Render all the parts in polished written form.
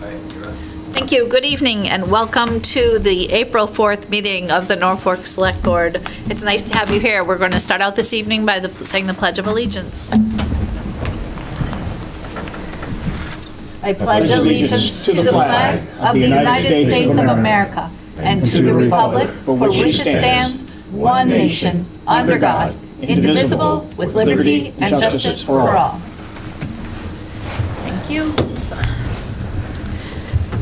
Thank you. Good evening and welcome to the April 4th meeting of the Norfolk Select Board. It's nice to have you here. We're going to start out this evening by saying the Pledge of Allegiance. I pledge allegiance to the flag of the United States of America and to the republic for which it stands, one nation, under God, indivisible, with liberty and justice for all. Thank you.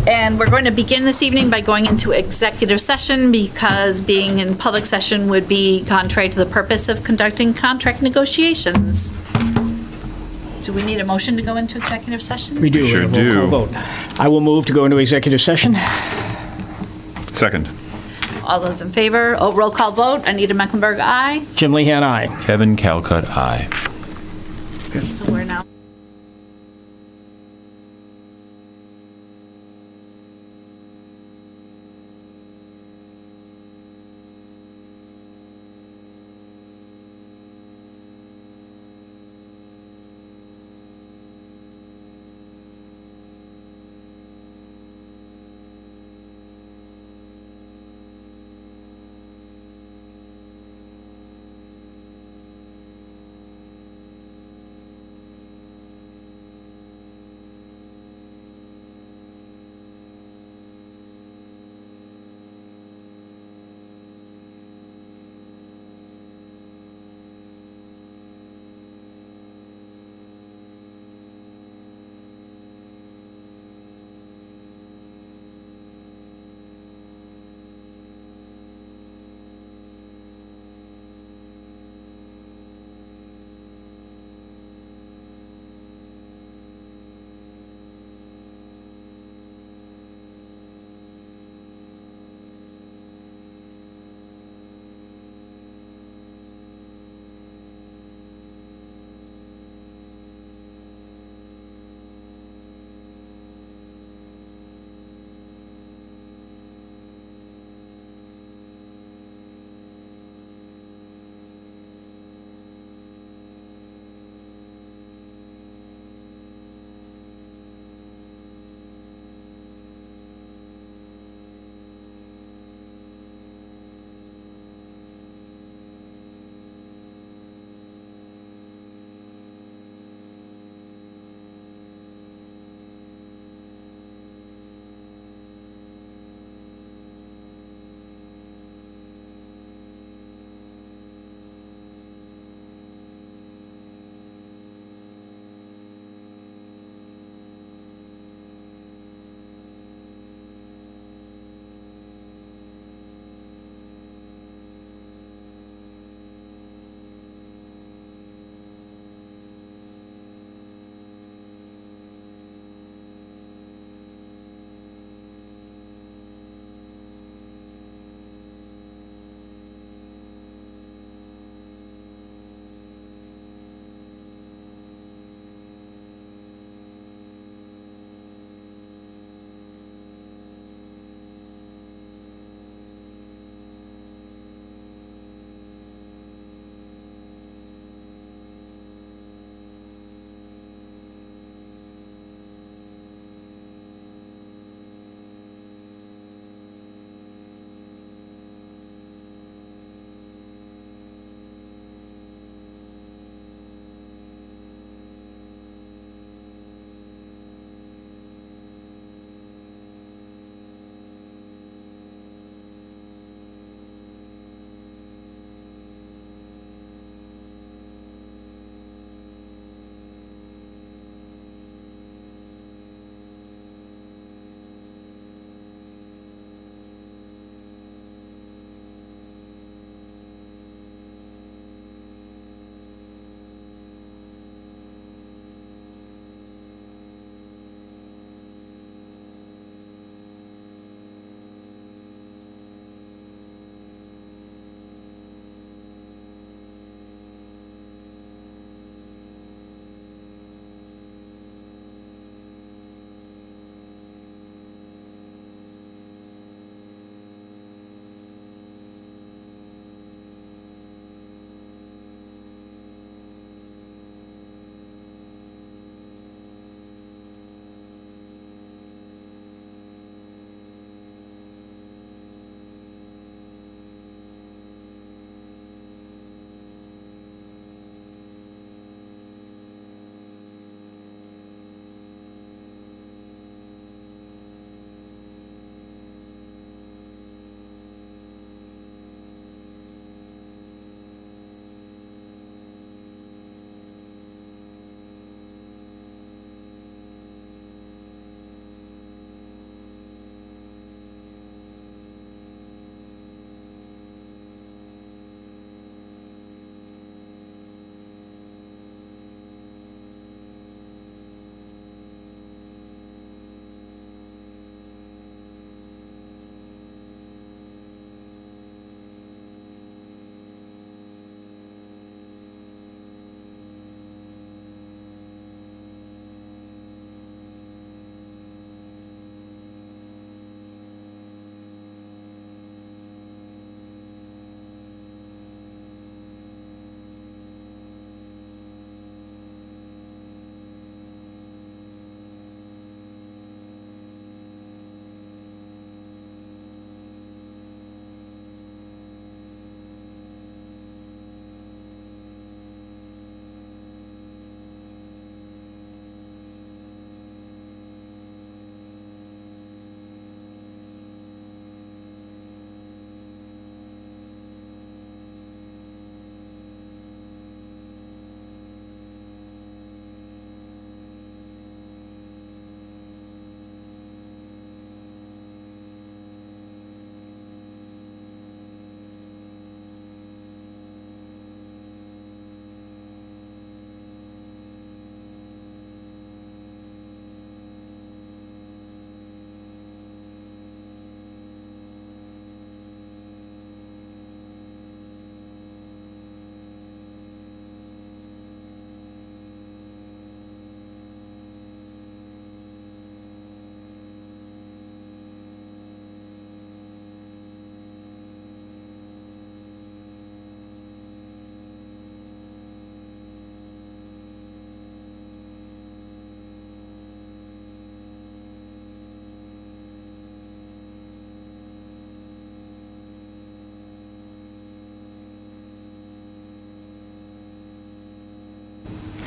And we're going to begin this evening by going into executive session because being in public session would be contrary to the purpose of conducting contract negotiations. Do we need a motion to go into executive session? We do. Sure Roll do. call vote. I will move to go into executive session. Second. All those in favor? Oh, roll call vote. Anita Mecklenburg, aye. Jim Lehan, aye. Kevin Calcutt, aye. So we're now.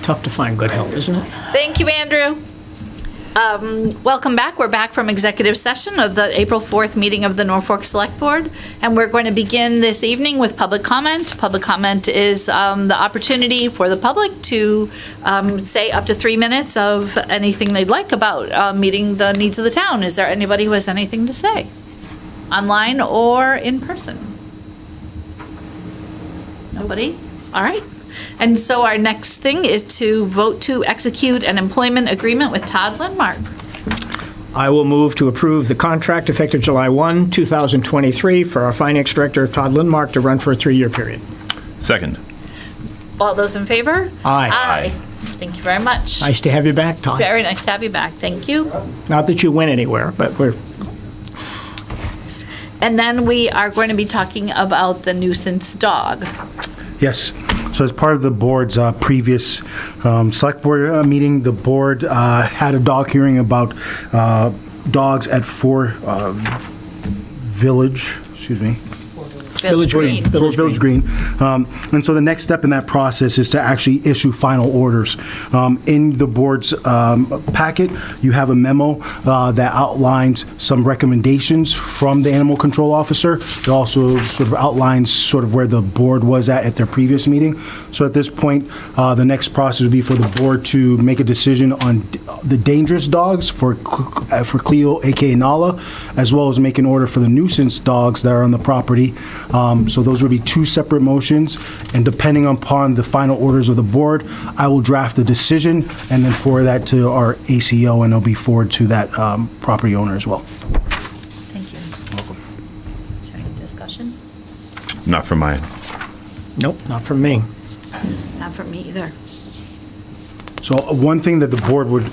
Tough to find good help, isn't it? Thank you, Andrew. Welcome back. We're back from executive session of the April 4th meeting of the Norfolk Select Board, and we're going to begin this evening with public comment. Public comment is the opportunity for the public to say up to 3 minutes of anything they'd like about meeting the needs of the town. Is there anybody who has anything to say, online or in person? Nobody? All right. And so our next thing is to vote to execute an employment agreement with Todd Lindmark. I will move to approve the contract effective July 1, 2023 for our finance director, Todd Lindmark, to run for a 3-year period. Second. All those in favor? Aye. Aye. Thank you very much. Nice to have you back, Todd. Very nice to have you back. Thank you. Not that you went anywhere, but we're... And then we are going to be talking about the nuisance dog. Yes. So as part of the board's previous select board meeting, the board had a dog hearing about dogs at Village Green. Village Green. And so the next step in that process is to actually issue final orders. In the board's packet, you have a memo that outlines some recommendations from the animal control officer. It also sort of outlines sort of where the board was at their previous meeting. So at this point, the next process would be for the board to make a decision on the dangerous dogs for Cleo, aka Nala, as well as make an order for the nuisance dogs that are on the property. So those would be 2 separate motions, and depending upon the final orders of the board, I will draft a decision and then forward that to our ACO, and it'll be forwarded to that property owner as well. Thank you. Welcome. Is there any discussion? Not for mine. Nope, not from me. Not for me either. So one thing that the board would,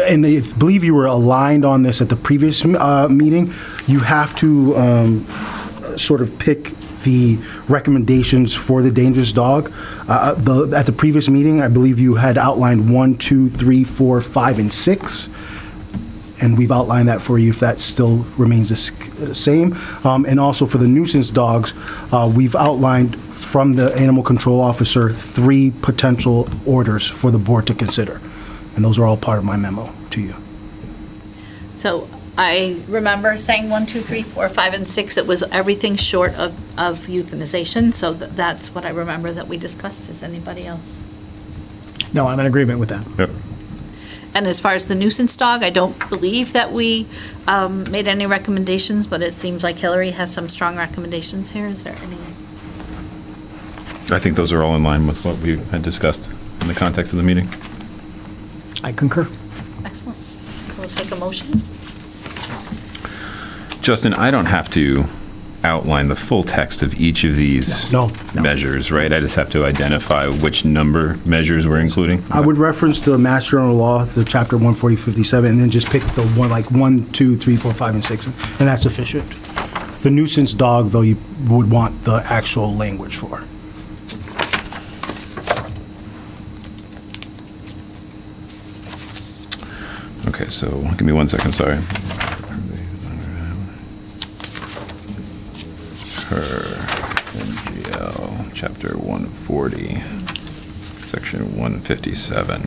and I believe you were aligned on this at the previous meeting, you have to sort of pick the recommendations for the dangerous dog. At the previous meeting, I believe you had outlined 1, 2, 3, 4, 5, and 6. And we've outlined that for you if that still remains the same. And also for the nuisance dogs, we've outlined from the animal control officer 3 potential orders for the board to consider. And those are all part of my memo to you. So I remember saying 1, 2, 3, 4, 5, and 6. It was everything short of euthanization. So that's what I remember that we discussed. Is anybody else? No, I'm in agreement with that. Yep. And as far as the nuisance dog, I don't believe that we made any recommendations, but it seems like Hillary has some strong recommendations here. Is there any? I think those are all in line with what we had discussed in the context of the meeting. I concur. Excellent. So we'll take a motion. Justin, I don't have to outline the full text of each of these No. measures, right? I just have to identify which number measures we're including. I would reference the Mass General Law, the chapter 14057, and then just pick the one, like 1, 2, 3, 4, 5, and 6, and that's sufficient. The nuisance dog, though, you would want the actual language for. Okay, so give me 1 second, sorry. Per MGL, chapter 140, section 157.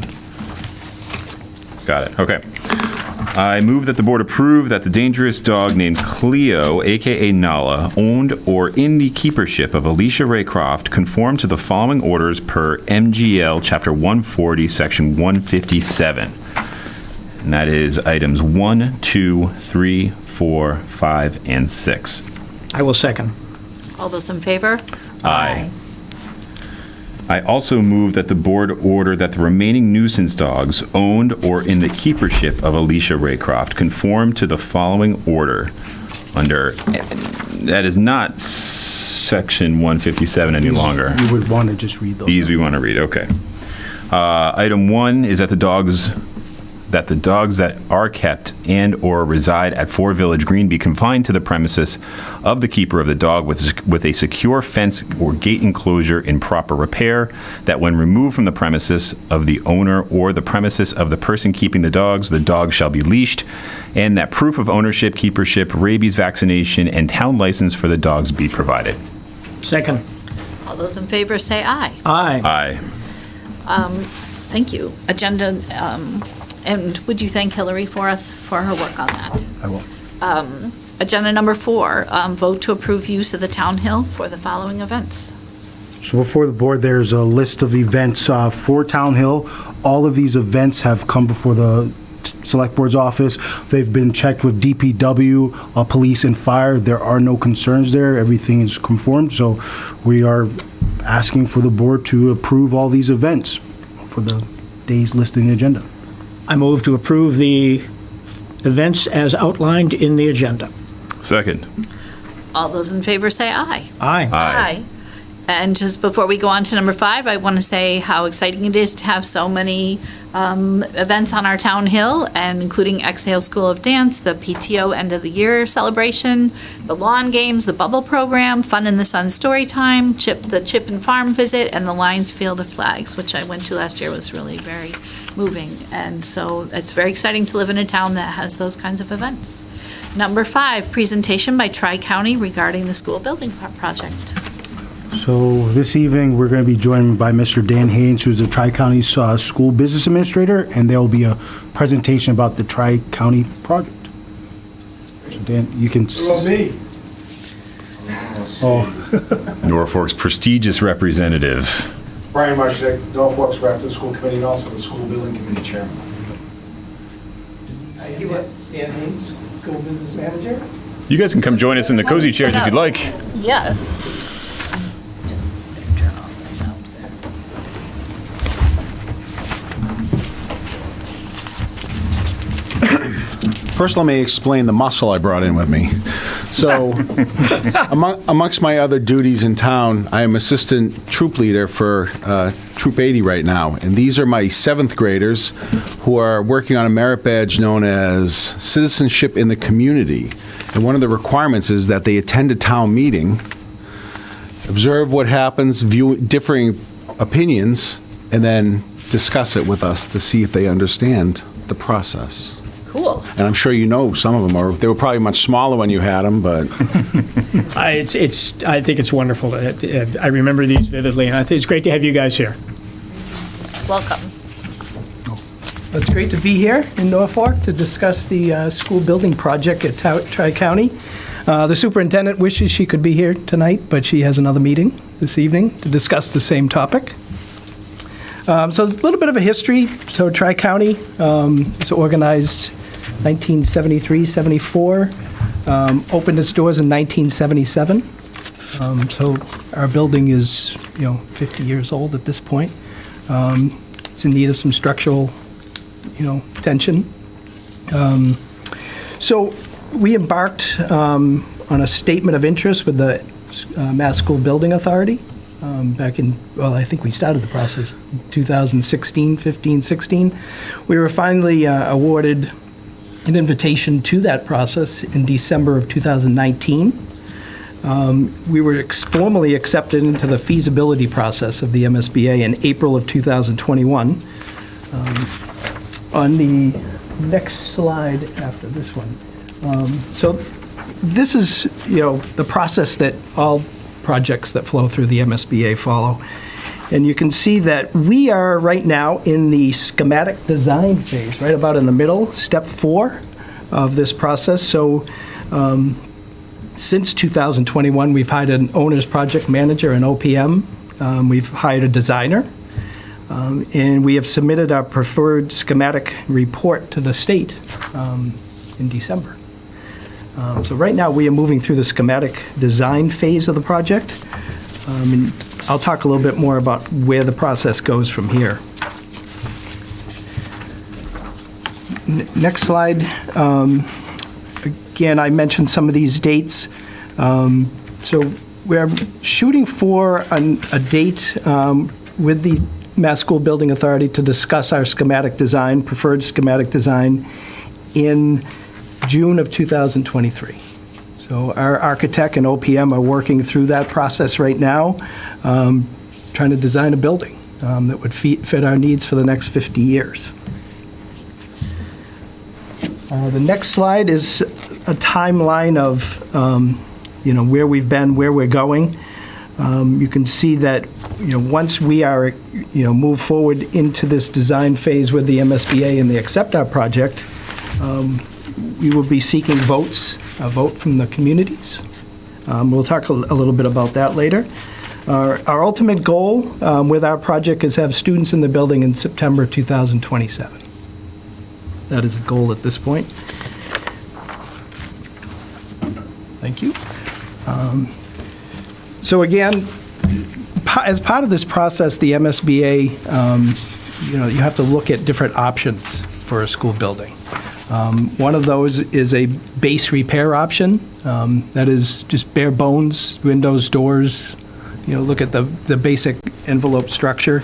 Got it, okay. I move that the board approve that the dangerous dog named Cleo, aka Nala, owned or in the keepership of Alicia Raycroft, conform to the following orders per MGL, chapter 140, section 157. And that is items 1, 2, 3, 4, 5, and 6. I will second. All those in favor? Aye. I also move that the board order that the remaining nuisance dogs owned or in the keepership of Alicia Raycroft conform to the following order under, that is not section 157 any longer. You would want to just read those. These we want to read, okay. Item 1 is that the dogs that are kept and or reside at 4 Village Green be confined to the premises of the keeper of the dog with a secure fence or gate enclosure in proper repair, that when removed from the premises of the owner or the premises of the person keeping the dog shall be leashed, and that proof of ownership, keepership, rabies vaccination, and town license for the dogs be provided. Second. All those in favor say aye. Aye. Aye. Thank you. Agenda, and would you thank Hillary for us for her work on that? I will. Agenda number 4, vote to approve use of the Town Hill for the following events. So before the board, there's a list of events for Town Hill. All of these events have come before the Select Board's office. They've been checked with DPW, police, and fire. There are no concerns there. Everything is conformed. So we are asking for the board to approve all these events for the days listed in the agenda. I move to approve the events as outlined in the agenda. Second. All those in favor say aye. Aye. Aye. And just before we go on to number 5, I want to say how exciting it is to have so many events on our town hill, and including Exhale School of Dance, the PTO end of the year celebration, the lawn games, the bubble program, Fun in the Sun story time, the Chip and Farm visit, and the Lions Field of Flags, which I went to last year, was really very moving. And so it's very exciting to live in a town that has those kinds of events. Number 5, presentation by Tri-County regarding the school building project. So this evening, we're going to be joined by Mr. Dan Haynes, who's the Tri-County School Business Administrator, and there will be a presentation about the Tri-County project. So Dan, you can... Norfolk's prestigious representative. Brian Marshak, Norfolk's rep to the school committee and also the school building committee chairman. Dan Haynes, School Business Manager. You guys can come join us in the cozy chairs if you'd like. Yes. Just turn off the sound there. First, let me explain the muscle I brought in with me. So, amongst my other duties in town, I am assistant troop leader for Troop 80 right now. And these are my 7th graders who are working on a merit badge known as Citizenship in the Community. And one of the requirements is that they attend a town meeting, observe what happens, view differing opinions, and then discuss it with us to see if they understand the process. Cool. And I'm sure you know some of them, or they were probably much smaller when you had them, but... I think it's wonderful. I remember these vividly, and I think it's great to have you guys here. Welcome. It's great to be here in Norfolk to discuss the school building project at Tri-County. The superintendent wishes she could be here tonight, but she has another meeting this evening to discuss the same topic. So a little bit of a history. So Tri-County was organized 1973-74, opened its doors in 1977. So our building is, 50 years old at this point. It's in need of some structural, attention. So we embarked on a statement of interest with the Mass School Building Authority back in, I think we started the process 2016, 15, 16. We were finally awarded an invitation to that process in December of 2019. We were formally accepted into the feasibility process of the MSBA in April of 2021. On the next slide after this one. So this is, the process that all projects that flow through the MSBA follow. And you can see that we are right now in the schematic design phase, right about in the middle, step 4 of this process. So since 2021, we've hired an owner's project manager, an OPM. We've hired a designer. And we have submitted our preferred schematic report to the state in December. So right now, we are moving through the schematic design phase of the project. And I'll talk a little bit more about where the process goes from here. Next slide. Again, I mentioned some of these dates. So we're shooting for a date with the Mass School Building Authority to discuss our schematic design, preferred schematic design, in June of 2023. So our architect and OPM are working through that process right now, trying to design a building that would fit our needs for the next 50 years. The next slide is a timeline of where we've been, where we're going. You can see that once we are move forward into this design phase with the MSBA and they accept our project, we will be seeking a vote from the communities. We'll talk a little bit about that later. Our ultimate goal with our project is have students in the building in September 2027. That is the goal at this point. Thank you. So again, as part of this process, the MSBA, you have to look at different options for a school building. One of those is a base repair option. That is just bare bones, windows, doors, look at the basic envelope structure.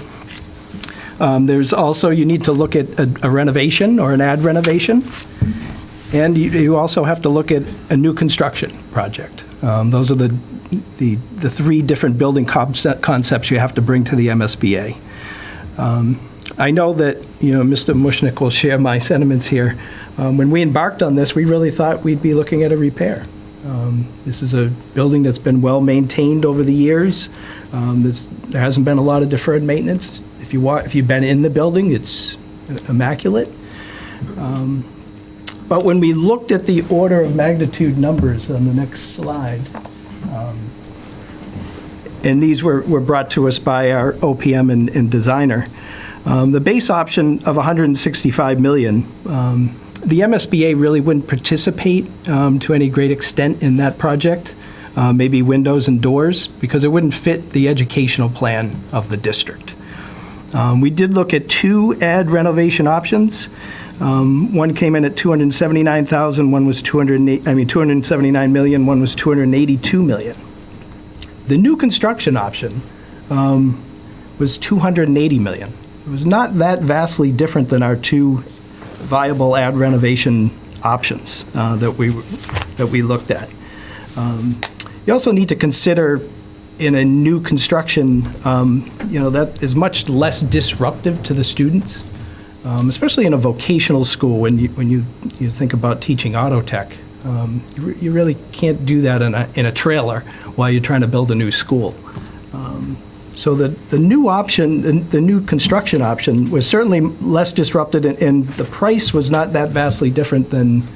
There's also, you need to look at a renovation or an add renovation. And you also have to look at a new construction project. Those are the three different building concepts you have to bring to the MSBA. I know that, Mr. Mushnick will share my sentiments here. When we embarked on this, we really thought we'd be looking at a repair. This is a building that's been well-maintained over the years. There hasn't been a lot of deferred maintenance. If you've been in the building, it's immaculate. But when we looked at the order of magnitude numbers on the next slide, and these were brought to us by our OPM and designer, the base option of $165 million, the MSBA really wouldn't participate to any great extent in that project, maybe windows and doors, because it wouldn't fit the educational plan of the district. We did look at two add renovation options. One came in at $279,000, one was $279 million, one was $282 million. The new construction option was $280 million. It was not that vastly different than our two viable add renovation options that we looked at. You also need to consider in a new construction, that is much less disruptive to the students. Especially in a vocational school, when you think about teaching auto tech, you really can't do that in a trailer while you're trying to build a new school. So the new option, the new construction option, was certainly less disrupted, and the price was not that vastly different than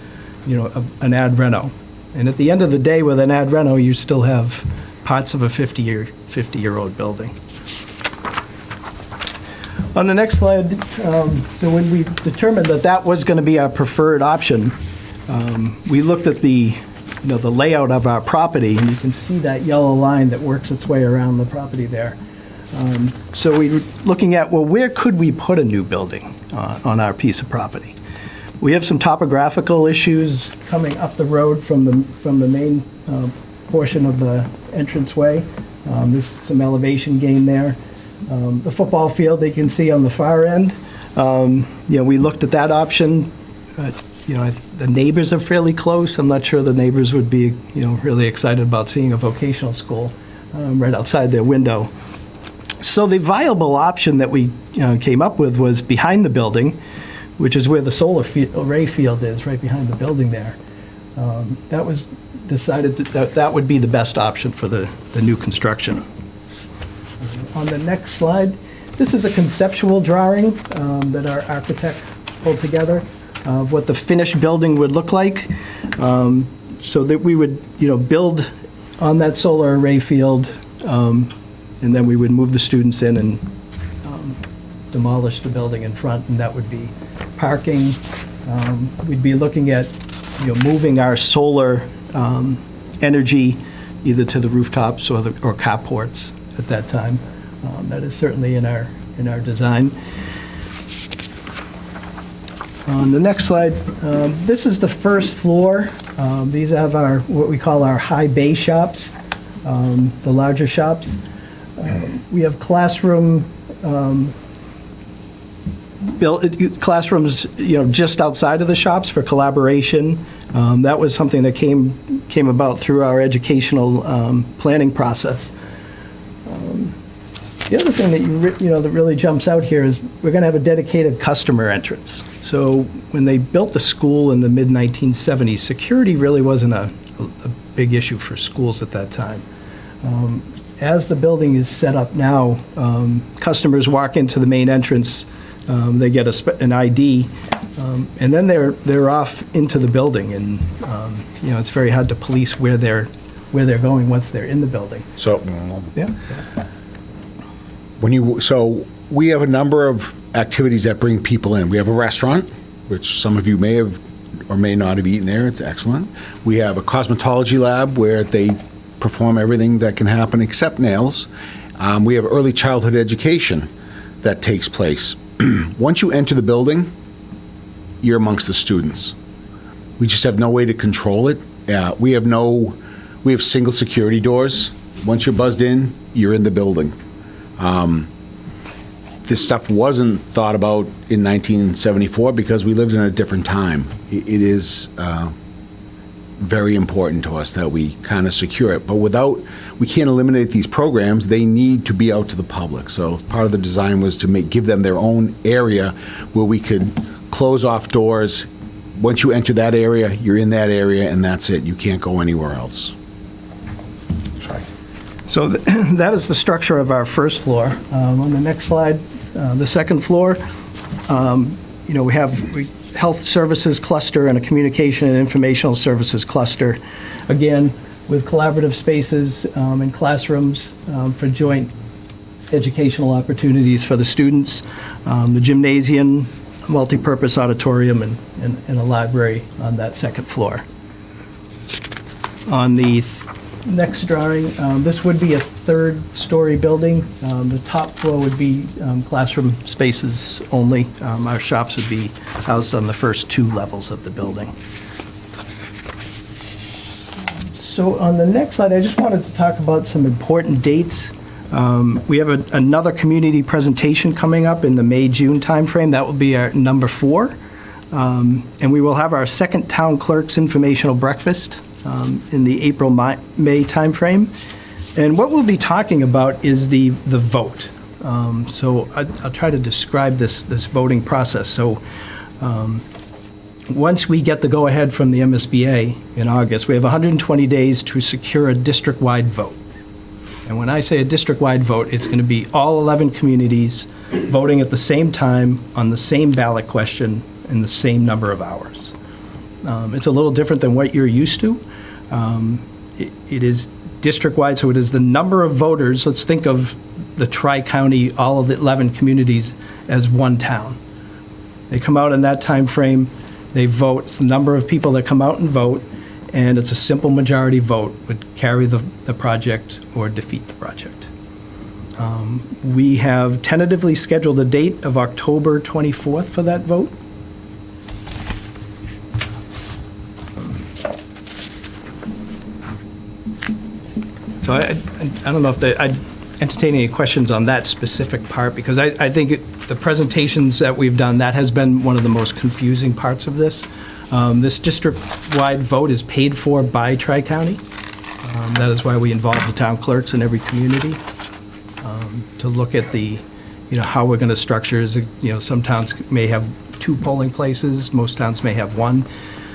an ad reno. And at the end of the day, with an ad reno, you still have parts of a 50-year-old building. On the next slide, so when we determined that was going to be our preferred option, we looked at the layout of our property, and you can see that yellow line that works its way around the property there. So we were looking at, well, where could we put a new building on our piece of property? We have some topographical issues coming up the road from the main portion of the entranceway. There's some elevation gain there. The football field they can see on the far end. We looked at that option. The neighbors are fairly close. I'm not sure the neighbors would be, really excited about seeing a vocational school right outside their window. So the viable option that we came up with was behind the building, which is where the solar array field is, right behind the building there. That was decided that would be the best option for the new construction. On the next slide, this is a conceptual drawing that our architect pulled together of what the finished building would look like, so that we would, build on that solar array field, and then we would move the students in and demolish the building in front, and that would be parking. We'd be looking at, moving our solar energy either to the rooftops or carports at that time. That is certainly in our design. On the next slide, this is the first floor. These have what we call our high bay shops, the larger shops. We have classrooms, just outside of the shops for collaboration. That was something that came about through our educational planning process. The other thing that really jumps out here is we're going to have a dedicated customer entrance. So when they built the school in the mid-1970s, security really wasn't a big issue for schools at that time. as the building is set up now, customers walk into the main entrance, they get an ID, and then they're off into the building, and it's very hard to police where they're going once they're in the building. So, Yeah. so we have a number of activities that bring people in. We have a restaurant, which some of you may have or may not have eaten there. It's excellent. We have a cosmetology lab where they perform everything that can happen except nails. We have early childhood education that takes place. Once you enter the building, you're amongst the students. We just have no way to control it. We have single security doors. Once you're buzzed in, you're in the building. This stuff wasn't thought about in 1974 because we lived in a different time. It is very important to us that we kind of secure it. But we can't eliminate these programs. They need to be out to the public. So part of the design was to give them their own area where we could close off doors. Once you enter that area, you're in that area, and that's it. You can't go anywhere else. Sorry. So that is the structure of our first floor. On the next slide, the second floor, we have health services cluster and a communication and informational services cluster. Again, with collaborative spaces and classrooms for joint educational opportunities for the students, the gymnasium, multi-purpose auditorium, and a library on that second floor. On the next drawing, this would be a third-story building. The top floor would be classroom spaces only. Our shops would be housed on the first two levels of the building. So on the next slide, I just wanted to talk about some important dates. We have another community presentation coming up in the May-June timeframe. That will be our number 4. And we will have our second town clerk's informational breakfast in the April-May timeframe. And what we'll be talking about is the vote. So I'll try to describe this voting process. So once we get the go-ahead from the MSBA in August, we have 120 days to secure a district-wide vote. And when I say a district-wide vote, it's going to be all 11 communities voting at the same time on the same ballot question in the same number of hours. It's a little different than what you're used to. It is district-wide, so it is the number of voters. Let's think of the tri-county, all of the 11 communities as one town. They come out in that time frame, they vote. It's the number of people that come out and vote, and it's a simple majority vote would carry the project or defeat the project. We have tentatively scheduled a date of October 24th for that vote. So I don't know if I'd entertain any questions on that specific part, because I think the presentations that we've done, that has been one of the most confusing parts of this. This district-wide vote is paid for by Tri-County. That is why we involve the town clerks in every community to look at how we're going to structure. Some towns may have 2 polling places, most towns may have 1.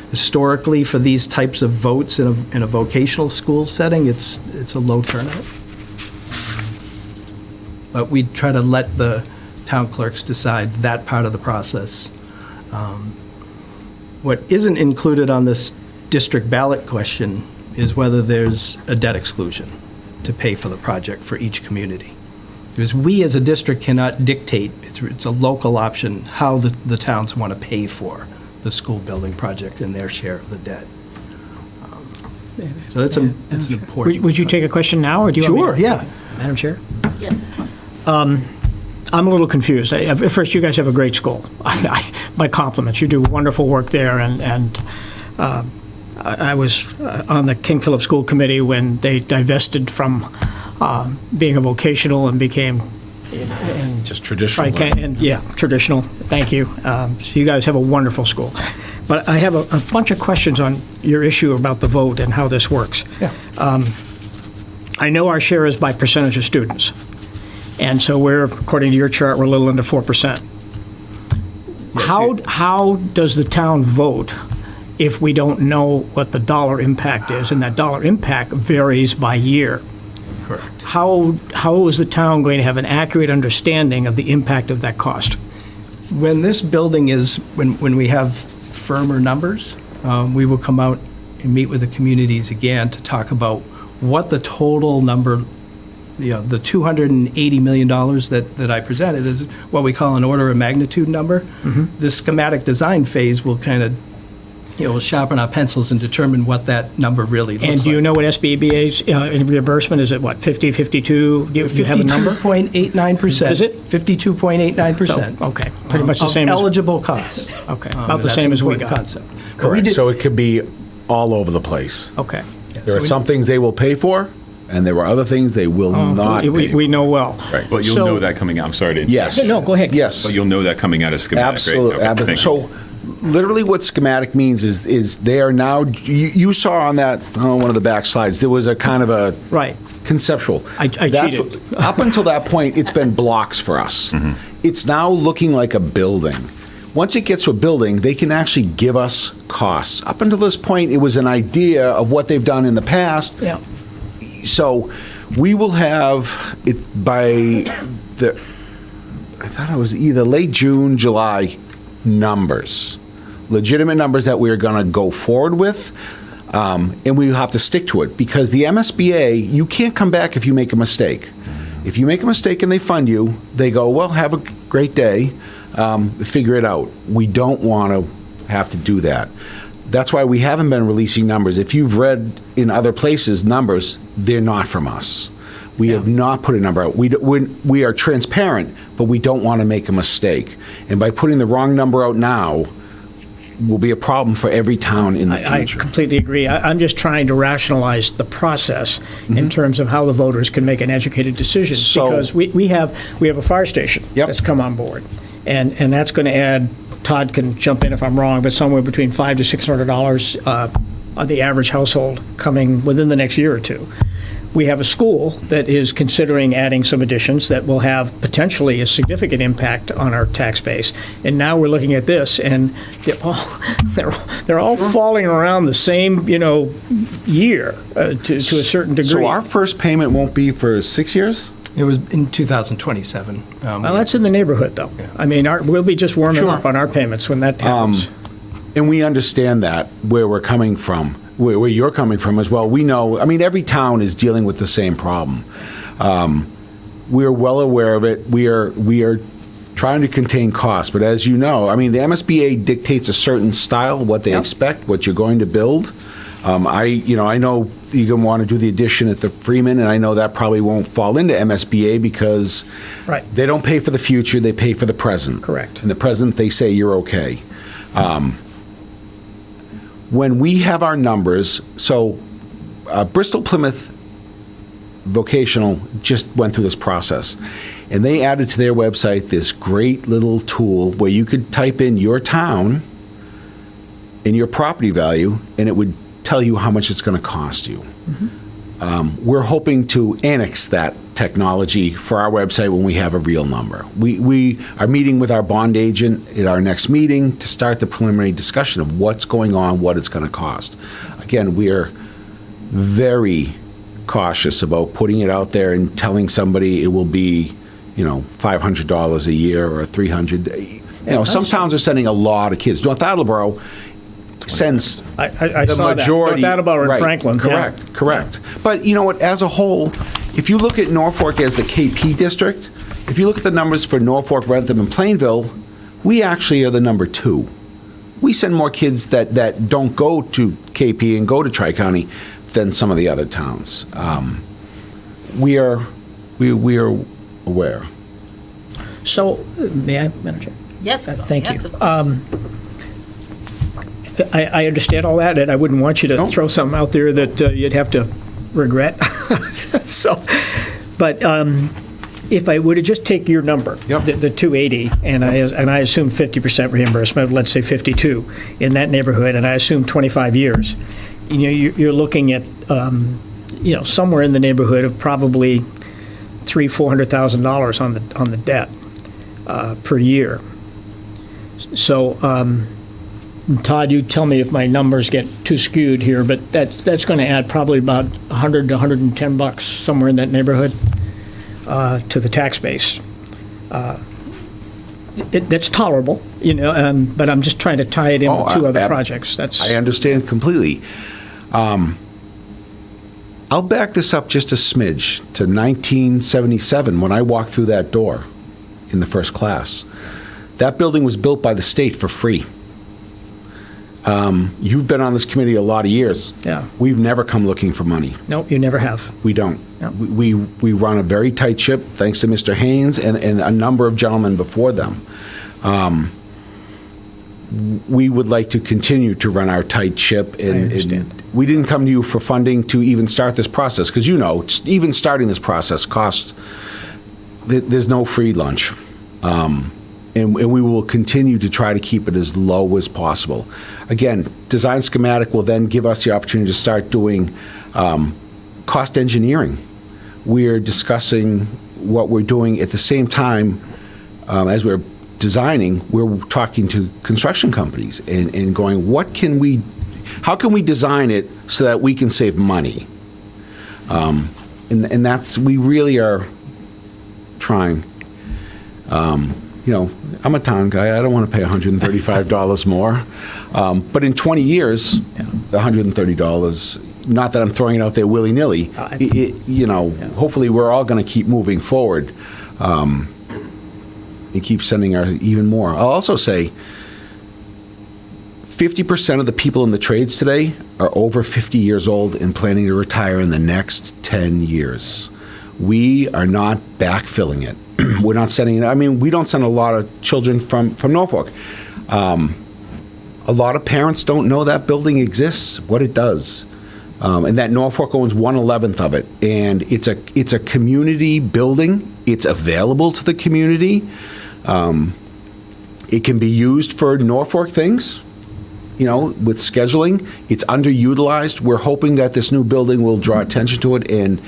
Historically, for these types of votes in a vocational school setting, it's a low turnout. But we try to let the town clerks decide that part of the process. What isn't included on this district ballot question is whether there's a debt exclusion to pay for the project for each community. Because we as a district cannot dictate, it's a local option, how the towns want to pay for the school building project and their share of the debt. So it's an important. Would you take a question now, or do you want me to? Sure, yeah. Madam Chair? Yes. I'm a little confused. First, you guys have a great school. My compliments. You do wonderful work there, and I was on the King Philip School Committee when they divested from being a vocational and became Just traditional. Traditional. Thank you. So you guys have a wonderful school. But I have a bunch of questions on your issue about the vote and how this works. Yeah. I know our share is by percentage of students. And so according to your chart, we're a little under 4%. How does the town vote if we don't know what the dollar impact is? And that dollar impact varies by year. Correct. How is the town going to have an accurate understanding of the impact of that cost? When this building is, when we have firmer numbers, we will come out and meet with the communities again to talk about what the total number, the $280 million that I presented is what we call an order of magnitude number. The schematic design phase will kind of, we'll sharpen our pencils and determine what that number really looks like. And do you know what SBA's reimbursement is? At what, 50, 52? Do you have a number? 52.89%. Is it? 52.89%. So, okay, pretty much the of same as... eligible costs. Okay, And about the that's same an as we important got. concept. Correct. So it could be all over the place. Okay. There are some things they will pay for, and there are other things they will not pay for. We know well. Right. But you'll So- know that coming out. I'm sorry to interrupt. Yes. No, go ahead. Yes. But you'll know that coming out of schematic, Absolutely. right? Okay, thank you. So literally what schematic means is they are now, you saw on that, one of the back slides, there was a kind of a Right. conceptual. I That's cheated. what- Up until that point, it's been blocks for us. It's now looking like a building. Once it gets to a building, they can actually give us costs. Up until this point, it was an idea of what they've done in the past. Yeah. So we will have it by the, I thought it was either late June, July, numbers. Legitimate numbers that we're going to go forward with. And we have to stick to it because the MSBA, you can't come back if you make a mistake. If you make a mistake and they fund you, they go, well, have a great day, figure it out. We don't want to have to do that. That's why we haven't been releasing numbers. If you've read in other places numbers, they're not from us. We have not put a number out. We are transparent, but we don't want to make a mistake. And by putting the wrong number out now, will be a problem for every town in the I future. completely agree. I'm just trying to rationalize the process in terms of how the voters can make an educated decision. So- Because we have a fire station Yep. that's come on board. And that's going to add, Todd can jump in if I'm wrong, but somewhere between $500 to $600 on the average household coming within the next year or two. We have a school that is considering adding some additions that will have potentially a significant impact on our tax base. And now we're looking at this, and they're all falling around the same, year to a certain degree. So our first payment won't be for 6 years? It was in 2027. Well, that's in the neighborhood, though. I mean, we'll be just warming up on our payments when that happens. And we understand that, where we're coming from, where you're coming from as well. We know, every town is dealing with the same problem. We're well aware of it. We are trying to contain costs. But as you know, the MSBA dictates a certain style, what they expect, what you're going to build. I know you're going to want to do the addition at the Freeman, and I know that probably won't fall into MSBA because Right. they don't pay for the future, they pay for the present. Correct. In the present, they say you're okay. When we have our numbers, so Bristol Plymouth Vocational just went through this process, and they added to their website this great little tool where you could type in your town and your property value, and it would tell you how much it's going to cost you. We're hoping to annex that technology for our website when we have a real number. We are meeting with our bond agent at our next meeting to start the preliminary discussion of what's going on, what it's going to cost. Again, we are very cautious about putting it out there and telling somebody it will be, $500 a year or $300. Some towns are sending a lot of kids. North Attleboro sends I the saw majority. that. North Attleboro and Right, Franklin. yeah. Correct. But you know what? As a whole, if you look at Norfolk as the KP district, if you look at the numbers for Norfolk, Rentham, and Plainville, we actually are the number 2. We send more kids that don't go to KP and go to Tri-County than some of the other towns. We are aware. So, may I, Madam Chair? Yes, Thank you. yes, of course. I understand all that, and I wouldn't want you to No. throw something out there that you'd have to regret. But if I were to just take your number, Yep. the 280, and I assume 50% reimbursement, let's say 52 in that neighborhood, and I assume 25 years, you're looking at somewhere in the neighborhood of probably $300,000-$400,000 on the debt per year. So. Todd, you tell me if my numbers get too skewed here, but that's going to add probably about 100 to 110 bucks, somewhere in that neighborhood, to the tax base. That's tolerable, but I'm just trying to tie it in with two other projects. I understand completely. I'll back this up just a smidge to 1977 when I walked through that door in the first class. That building was built by the state for free. You've been on this committee a lot of years. Yeah. We've never come looking for money. No, you never have. We don't. No. We run a very tight ship, thanks to Mr. Haynes and a number of gentlemen before them. We would like to continue to run our tight ship. I understand. We didn't come to you for funding to even start this process, because even starting this process costs, there's no free lunch. And we will continue to try to keep it as low as possible. Again, design schematic will then give us the opportunity to start doing cost engineering. We're discussing what we're doing at the same time as we're designing. We're talking to construction companies and going, how can we design it so that we can save money? And we really are trying. I'm a town guy. I don't want to pay $135 more. But in 20 years, $130, not that I'm throwing it out there willy-nilly, hopefully we're all going to keep moving forward and keep sending our even more. I'll also say 50% of the people in the trades today are over 50 years old and planning to retire in the next 10 years. We are not backfilling it. We're not sending it. We don't send a lot of children from Norfolk. A lot of parents don't know that building exists, what it does, and that Norfolk owns 1/11 of it. And it's a community building. It's available to the community. It can be used for Norfolk things. With scheduling, it's underutilized. We're hoping that this new building will draw attention to it and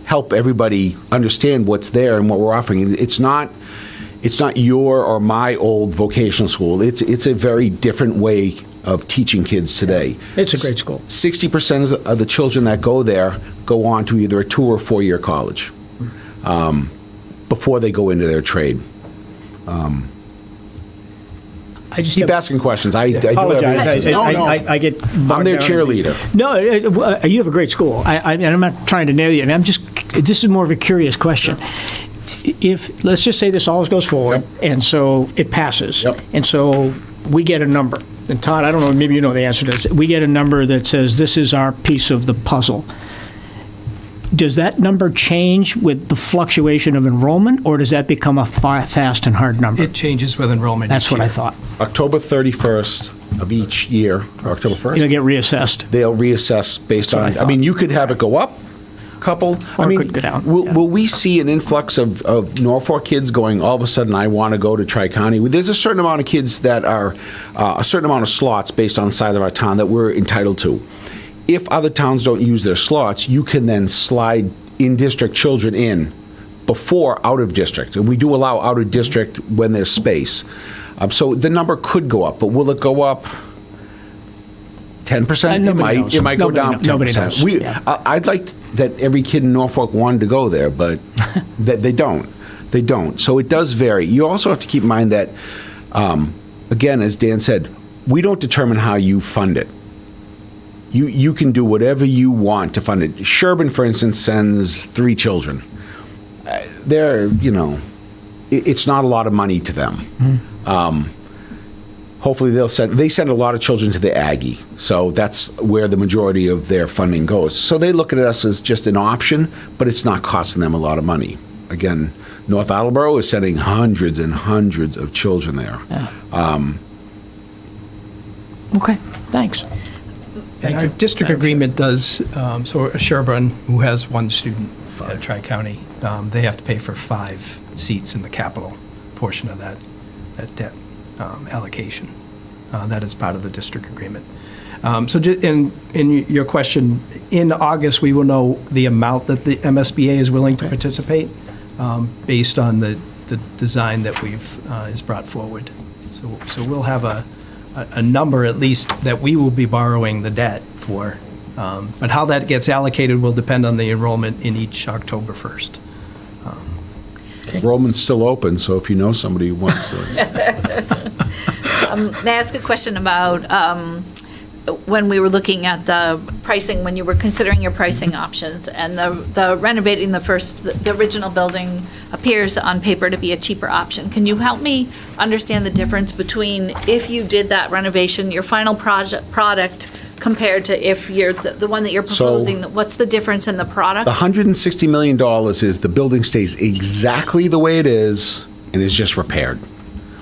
help everybody understand what's there and what we're offering. It's not your or my old vocational school. It's a very different way of teaching kids today. It's a great school. 60% of the children that go there go on to either a 2 or 4 year college before they go into their trade. I just keep asking questions. I apologize. No. I get bogged I'm their down. cheerleader. No, you have a great school. And I'm not trying to nail you. This is more of a curious question. If, let's just say this all goes forward, and so it passes, and so we get a number. And Todd, I don't know, maybe you know the answer to this. We get a number that says this is our piece of the puzzle. Does that number change with the fluctuation of enrollment, or does that become a fast and hard number? It changes with enrollment. That's what I thought. October 31st of each year, or October 1st? It'll get reassessed. They'll reassess based on, you could have it go up a couple. Or it could go down. Will we see an influx of Norfolk kids going, all of a sudden, I want to go to Tri-County? There's a certain amount of kids that are, a certain amount of slots based on the size of our town that we're entitled to. If other towns don't use their slots, you can then slide in-district children in before out-of-district. And we do allow out-of-district when there's space. So the number could go up, but will it go up 10%? It might go down 10%. Nobody knows. I'd like that every kid in Norfolk wanted to go there, but they don't. They don't. So it does vary. You also have to keep in mind that, again, as Dan said, we don't determine how you fund it. You can do whatever you want to fund it. Sherburne, for instance, sends 3 children. It's not a lot of money to them. Mm-hmm. Hopefully they send a lot of children to the Aggie, so that's where the majority of their funding goes. So they look at us as just an option, but it's not costing them a lot of money. Again, North Attleboro is sending hundreds and hundreds of children there. Yeah. Okay, thanks. And our district agreement does, so Sherburne, who has 1 student at Tri-County, they have to pay for 5 seats in the capital portion of that debt allocation. That is part of the district agreement. So in your question, in August, we will know the amount that the MSBA is willing to participate based on the design that is brought forward. So we'll have a a number at least that we will be borrowing the debt for. But how that gets allocated will depend on the enrollment in each October 1st. Enrollment's still open, so if you know somebody who wants to. May I ask a question about when we were looking at the pricing, when you were considering your pricing options, and the renovating the original building appears on paper to be a cheaper option. Can you help me understand the difference between if you did that renovation, your final product, compared to if you're the one that you're proposing? What's the difference in the product? The $160 million is the building stays exactly the way it is and is just repaired.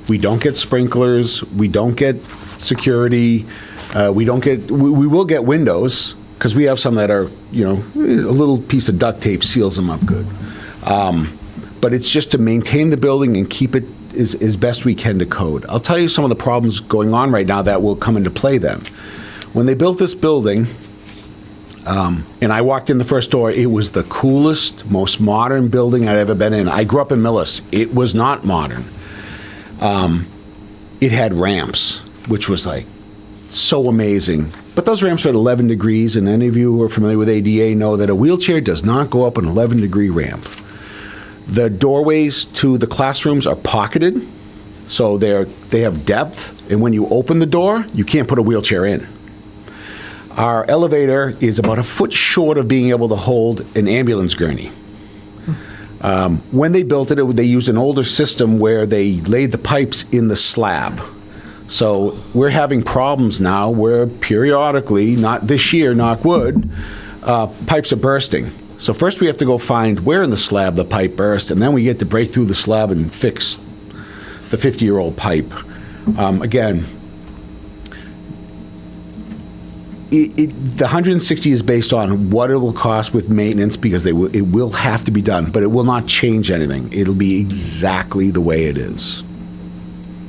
We don't get sprinklers, we don't get security, we will get windows, because we have some that are, a little piece of duct tape seals them up good. But it's just to maintain the building and keep it as best we can to code. I'll tell you some of the problems going on right now that will come into play then. When they built this building, and I walked in the first door, it was the coolest, most modern building I'd ever been in. I grew up in Millis. It was not modern. It had ramps, which was like so amazing. But those ramps are at 11 degrees, and any of you who are familiar with ADA know that a wheelchair does not go up an 11-degree ramp. The doorways to the classrooms are pocketed, so they have depth, and when you open the door, you can't put a wheelchair in. Our elevator is about a foot short of being able to hold an ambulance gurney. When they built it, they used an older system where they laid the pipes in the slab. So we're having problems now where periodically, not this year, knock wood, pipes are bursting. So first we have to go find where in the slab the pipe burst, and then we get to break through the slab and fix the 50-year-old pipe. Again, the 160 is based on what it will cost with maintenance, because it will have to be done, but it will not change anything. It'll be exactly the way it is.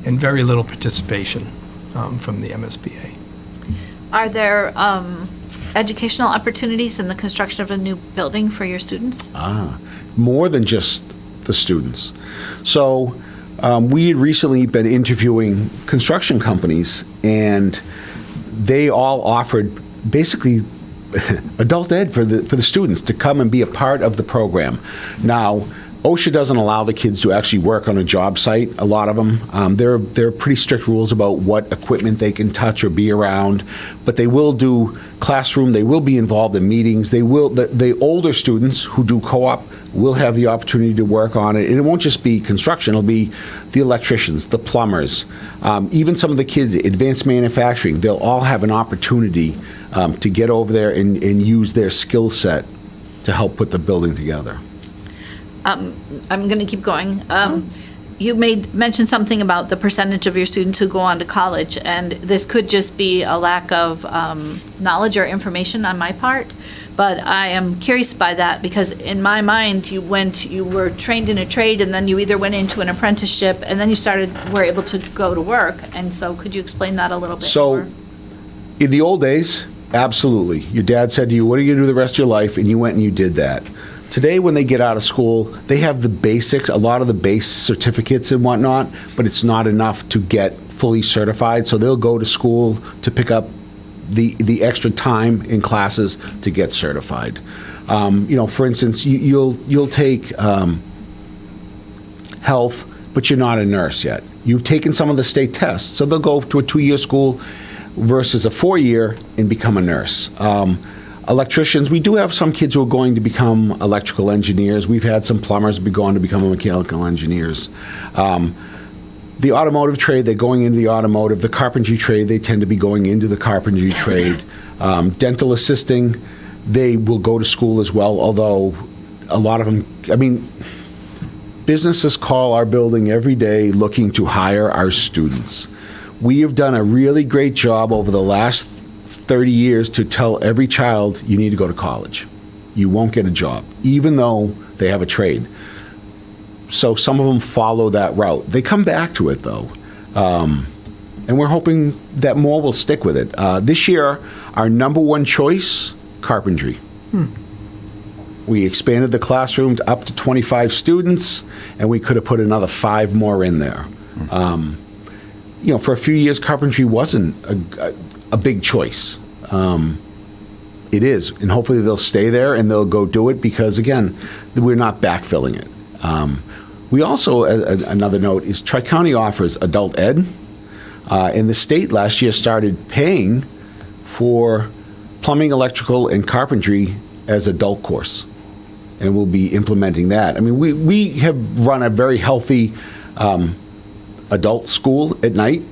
And very little participation from the MSBA. Are there educational opportunities in the construction of a new building for your students? More than just the students. So we had recently been interviewing construction companies, and they all offered basically adult ed for the students to come and be a part of the program. Now, OSHA doesn't allow the kids to actually work on a job site, a lot of them. There are pretty strict rules about what equipment they can touch or be around, but they will do classroom, they will be involved in meetings, the older students who do co-op will have the opportunity to work on it, and it won't just be construction, it'll be the electricians, the plumbers, even some of the kids, advanced manufacturing, they'll all have an opportunity to get over there and use their skill set to help put the building together. I'm going to keep going. You mentioned something about the percentage of your students who go on to college, and this could just be a lack of knowledge or information on my part, but I am curious by that, because in my mind, you were trained in a trade, and then you either went into an apprenticeship, and then you were able to go to work, and so could you explain that a little bit more? In the old days, absolutely. Your dad said to you, what are you going to do the rest of your life? And you went and you did that. Today, when they get out of school, they have the basics, a lot of the base certificates and whatnot, but it's not enough to get fully certified. So they'll go to school to pick up the extra time in classes to get certified. For instance, you'll take health, but you're not a nurse yet. You've taken some of the state tests, so they'll go to a 2-year school versus a 4-year and become a nurse. Electricians, we do have some kids who are going to become electrical engineers. We've had some plumbers be going to become mechanical engineers. The automotive trade, they're going into the automotive. The carpentry trade, they tend to be going into the carpentry trade. Dental assisting, they will go to school as well, although a lot of them, businesses call our building every day looking to hire our students. We have done a really great job over the last 30 years to tell every child you need to go to college. You won't get a job, even though they have a trade. So some of them follow that route. They come back to it, though. And we're hoping that more will stick with it. This year, our number one choice, carpentry. We expanded the classroom to up to 25 students, and we could have put another 5 more in there. for a few years, carpentry wasn't a big choice. It is, and hopefully they'll stay there and they'll go do it because, again, we're not backfilling it. We also, another note, is Tri-County offers adult ed, and the state last year started paying for plumbing, electrical, and carpentry as adult course, and we'll be implementing that. I mean, we have run a very healthy adult school at night.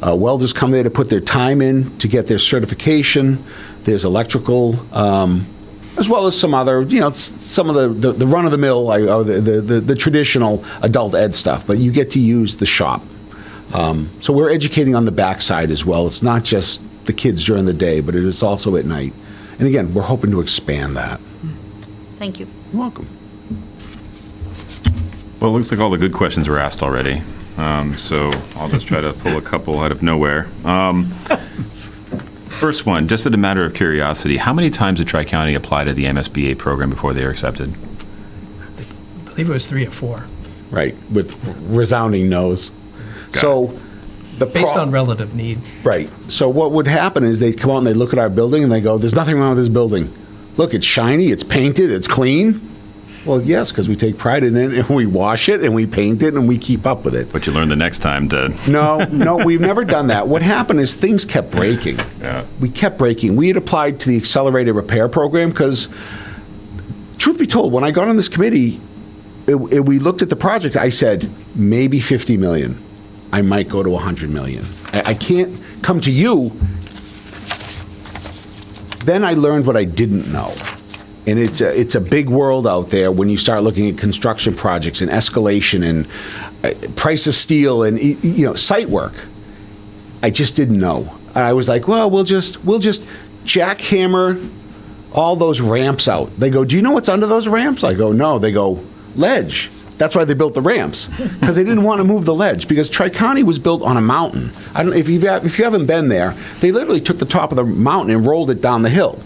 Welders come there to put their time in to get their certification. There's electrical, as well as some other, some of the run-of-the-mill, or the traditional adult ed stuff, but you get to use the shop. So we're educating on the backside as well. It's not just the kids during the day, but it is also at night. And again, we're hoping to expand that. Thank you. You're welcome. Well, it looks like all the good questions were asked already. So I'll just try to pull a couple out of nowhere. First one, just as a matter of curiosity, how many times did Tri-County apply to the MSBA program before they were accepted? I believe it was 3 or 4. Right, with resounding no's. So Based on relative need. Right. So what would happen is they'd come out and they'd look at our building and they go, there's nothing wrong with this building. Look, it's shiny, it's painted, it's clean. Well, yes, because we take pride in it and we wash it and we paint it and we keep up with it. But you learn the next time to... No, we've never done that. What happened is things kept breaking. Yeah. We kept breaking. We had applied to the accelerated repair program because, truth be told, when I got on this committee, we looked at the project, I said, maybe 50 million. I might go to 100 million. I can't come to you. Then I learned what I didn't know. And it's a big world out there when you start looking at construction projects and escalation and price of steel and site work. I just didn't know. And I was like, well, we'll just jackhammer all those ramps out. They go, do you know what's under those ramps? I go, no. They go, ledge. That's why they built the ramps, because they didn't want to move the ledge, because Tri-County was built on a mountain. I don't know if you haven't been there, they literally took the top of the mountain and rolled it down the hill.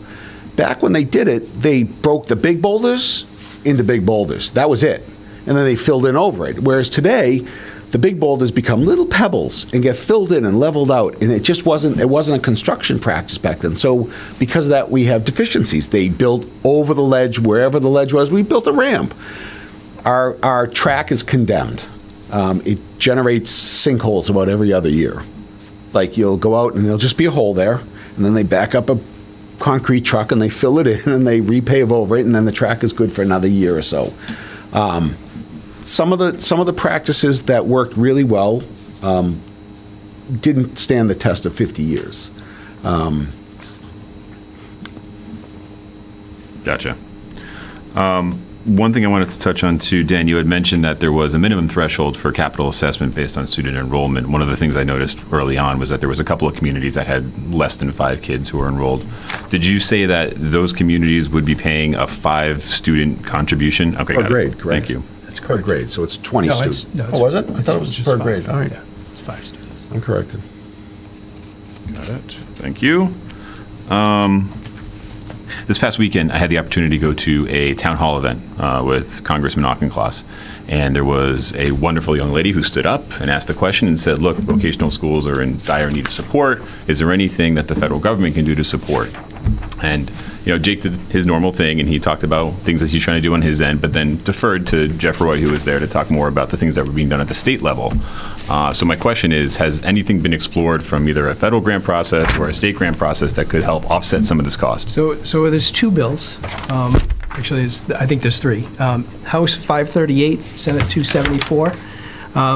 Back when they did it, they broke the big boulders into big boulders. That was it. And then they filled in over it. Whereas today, the big boulders become little pebbles and get filled in and leveled out. And it wasn't a construction practice back then. So because of that, we have deficiencies. They built over the ledge, wherever the ledge was, we built a ramp. Our track is condemned. It generates sinkholes about every other year. Like, you'll go out and there'll just be a hole there, and then they back up a concrete truck and they fill it in and they repave over it, and then the track is good for another year or so. Some of the practices that worked really well didn't stand the test of 50 years. Gotcha. One thing I wanted to touch on too, Dan, you had mentioned that there was a minimum threshold for capital assessment based on student enrollment. One of the things I noticed early on was that there was a couple of communities that had less than 5 kids who were enrolled. Did you say that those communities would be paying a 5-student contribution? Okay, Per grade, correct. Thank you. It's per grade, so it's 20 students. It's Was it? I thought it was just per 5. grade. All right. Yeah, it's 5 students. I'm corrected. Got it. Thank you. This past weekend, I had the opportunity to go to a town hall event with Congressman Auchincloss, and there was a wonderful young lady who stood up and asked the question and said, look, vocational schools are in dire need of support. Is there anything that the federal government can do to support? And, Jake did his normal thing, and he talked about things that he's trying to do on his end, but then deferred to Jeff Roy, who was there to talk more about the things that were being done at the state level. So my question is, has anything been explored from either a federal grant process or a state grant process that could help offset some of this cost? So there's 2 bills. Actually, I think there's 3. House 538, Senate 274.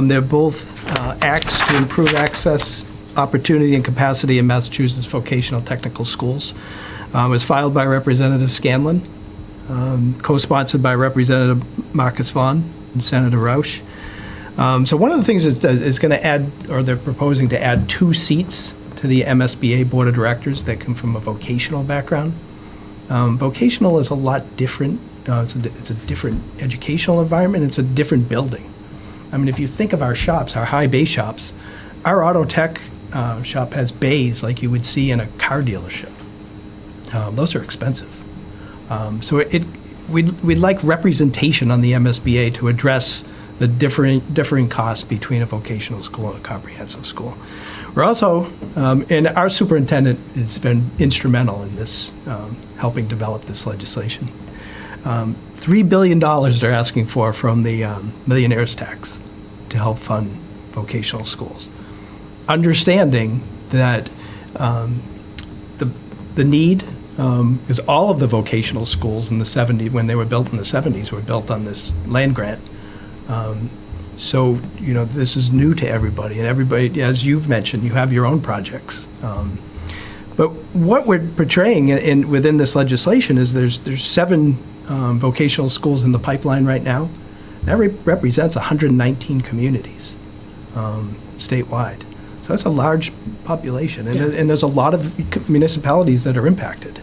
They're both acts to improve access, opportunity, and capacity in Massachusetts vocational technical schools. It was filed by Representative Scanlon, co-sponsored by Representative Marcus Vaughn and Senator Roush. So one of the things is going to add, or they're proposing to add 2 seats to the MSBA Board of Directors that come from a vocational background. Vocational is a lot different. It's a different educational environment. It's a different building. I mean, if you think of our shops, our high bay shops, our auto tech shop has bays like you would see in a car dealership. Those are expensive. So we'd like representation on the MSBA to address the differing costs between a vocational school and a comprehensive school. We're also, and our superintendent has been instrumental in this, helping develop this legislation. $3 billion they're asking for from the millionaire's tax to help fund vocational schools. Understanding that the need, because all of the vocational schools in the 70s, when they were built in the 70s, were built on this land grant. So, this is new to everybody, and everybody, as you've mentioned, you have your own projects. But what we're portraying within this legislation is there's 7 vocational schools in the pipeline right now. That represents 119 communities statewide. So that's a large population, and there's a lot of municipalities that are impacted.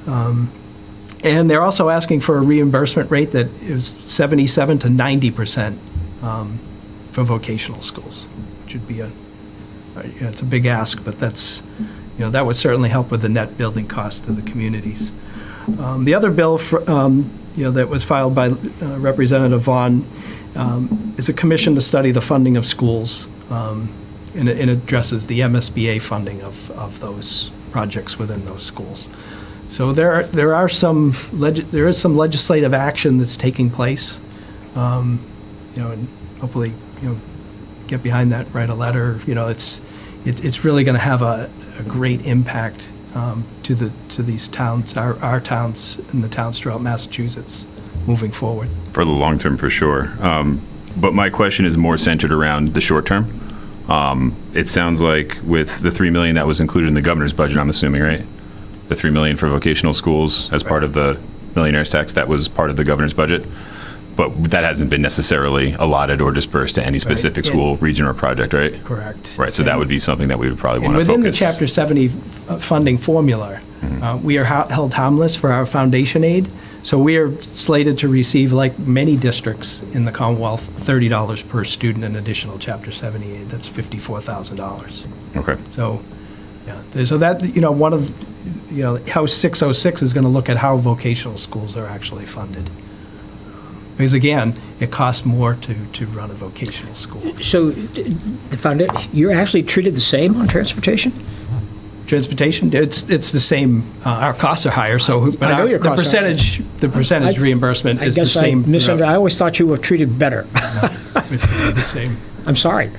And they're also asking for a reimbursement rate that is 77 to 90% for vocational schools, which would be it's a big ask, but that's, that would certainly help with the net building cost to the communities. The other bill, that was filed by Representative Vaughn is a commission to study the funding of schools, and it addresses the MSBA funding of those projects within those schools. So there is some legislative action that's taking place, and hopefully, get behind that, write a letter. It's really going to have a great impact to these towns, our towns, and the towns throughout Massachusetts moving forward. For the long term, for sure. But my question is more centered around the short term. It sounds like with the $3 million that was included in the governor's budget, I'm assuming, right? The $3 million for vocational schools as part of the millionaire's tax, that was part of the governor's budget. But that hasn't been necessarily allotted or dispersed to any specific school, region, or project, right? Correct. Right, so that would be something that we would probably want to focus. Within the Chapter 70 funding formula, we are held harmless for our foundation aid. So we are slated to receive, like many districts in the Commonwealth, $30 per student in additional Chapter 70 aid. That's $54,000. Okay. So, so that, one of, House 606 is going to look at how vocational schools are actually funded. Because again, it costs more to run a vocational school. So you're actually treated the same on transportation? Transportation, it's the same. Our costs are higher, so but I know your the costs are percentage reimbursement is the same. I always thought you were treated better. It's the same. I'm sorry.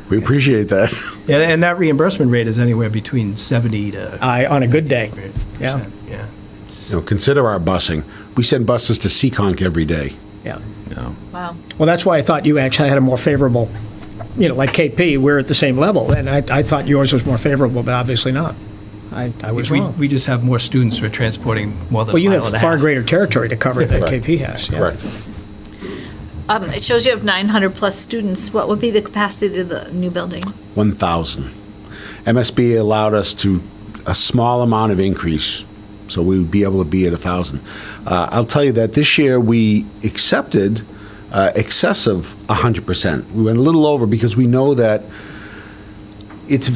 We appreciate that. And that reimbursement rate is anywhere between 70 to On a good day. Yeah. Yeah. Consider our busing. We send buses to Seekonk every day. Yeah. Wow. Well, that's why I thought you actually had a more favorable, like KP, we're at the same level, and I thought yours was more favorable, but obviously not. I was wrong. We just have more students who are transporting more than Well, you a mile and have a far half. greater territory to cover than KP has. Yeah. Correct. It shows you have 900 plus students. What would be the capacity of the new building? 1,000. MSB allowed us to a small amount of increase, so we would be able to be at 1,000. I'll tell you that this year we accepted excess of 100%. We went a little over because we know that it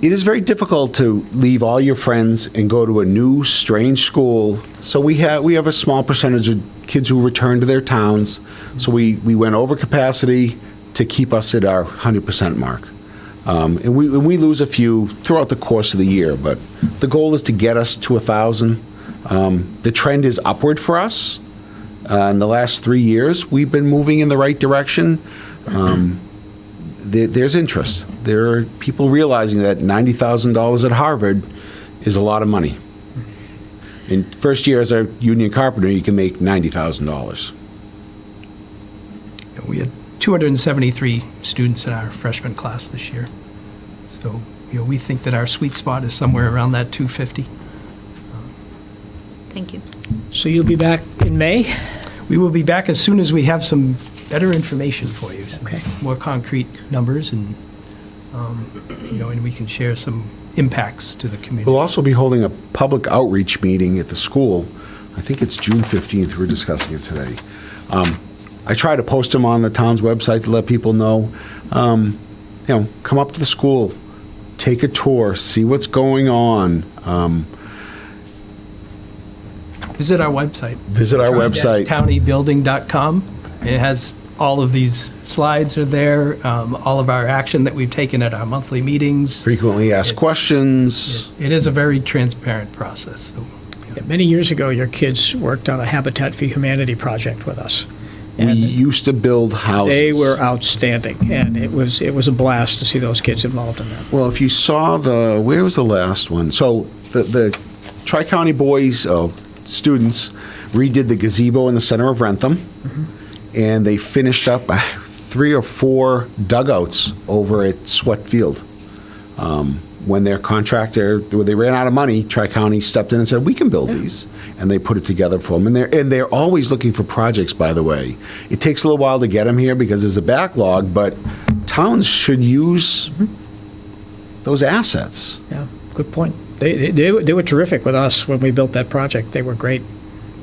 is very difficult to leave all your friends and go to a new, strange school. So we have a small percentage of kids who return to their towns. So we went over capacity to keep us at our 100% mark. And we lose a few throughout the course of the year, but the goal is to get us to 1,000. The trend is upward for us. In the last 3 years, we've been moving in the right direction. There's interest. There are people realizing that $90,000 at Harvard is a lot of money. In first year as a union carpenter, you can make $90,000. We had 273 students in our freshman class this year. So, we think that our sweet spot is somewhere around that 250. Thank you. So you'll be back in May? We will be back as soon as we have some better information for you, some Okay. more concrete numbers, and and we can share some impacts to the community. We'll also be holding a public outreach meeting at the school. I think it's June 15th. We're discussing it today. I try to post them on the town's website to let people know. Come up to the school, take a tour, see what's going on. Visit our website. Visit our website. countybuilding.com. It has all of these slides are there, all of our action that we've taken at our monthly meetings. Frequently asked questions. It is a very transparent process. So, Many years ago, your kids worked on a Habitat for Humanity project with us. We used to build houses. They were outstanding, and it was a blast to see those kids involved in that. Well, if you saw where was the last one? So the Tri-County boys, students, redid the gazebo in the center of Rentham, and they finished up 3 or 4 dugouts over at Sweat Field. When their contractor, when they ran out of money, Tri-County stepped in and said, we can build these. And they put it together for them. And they're always looking for projects, by the way. It takes a little while to get them here because there's a backlog, but towns should use those assets. Yeah, good point. They were terrific with us when we built that project. They were great.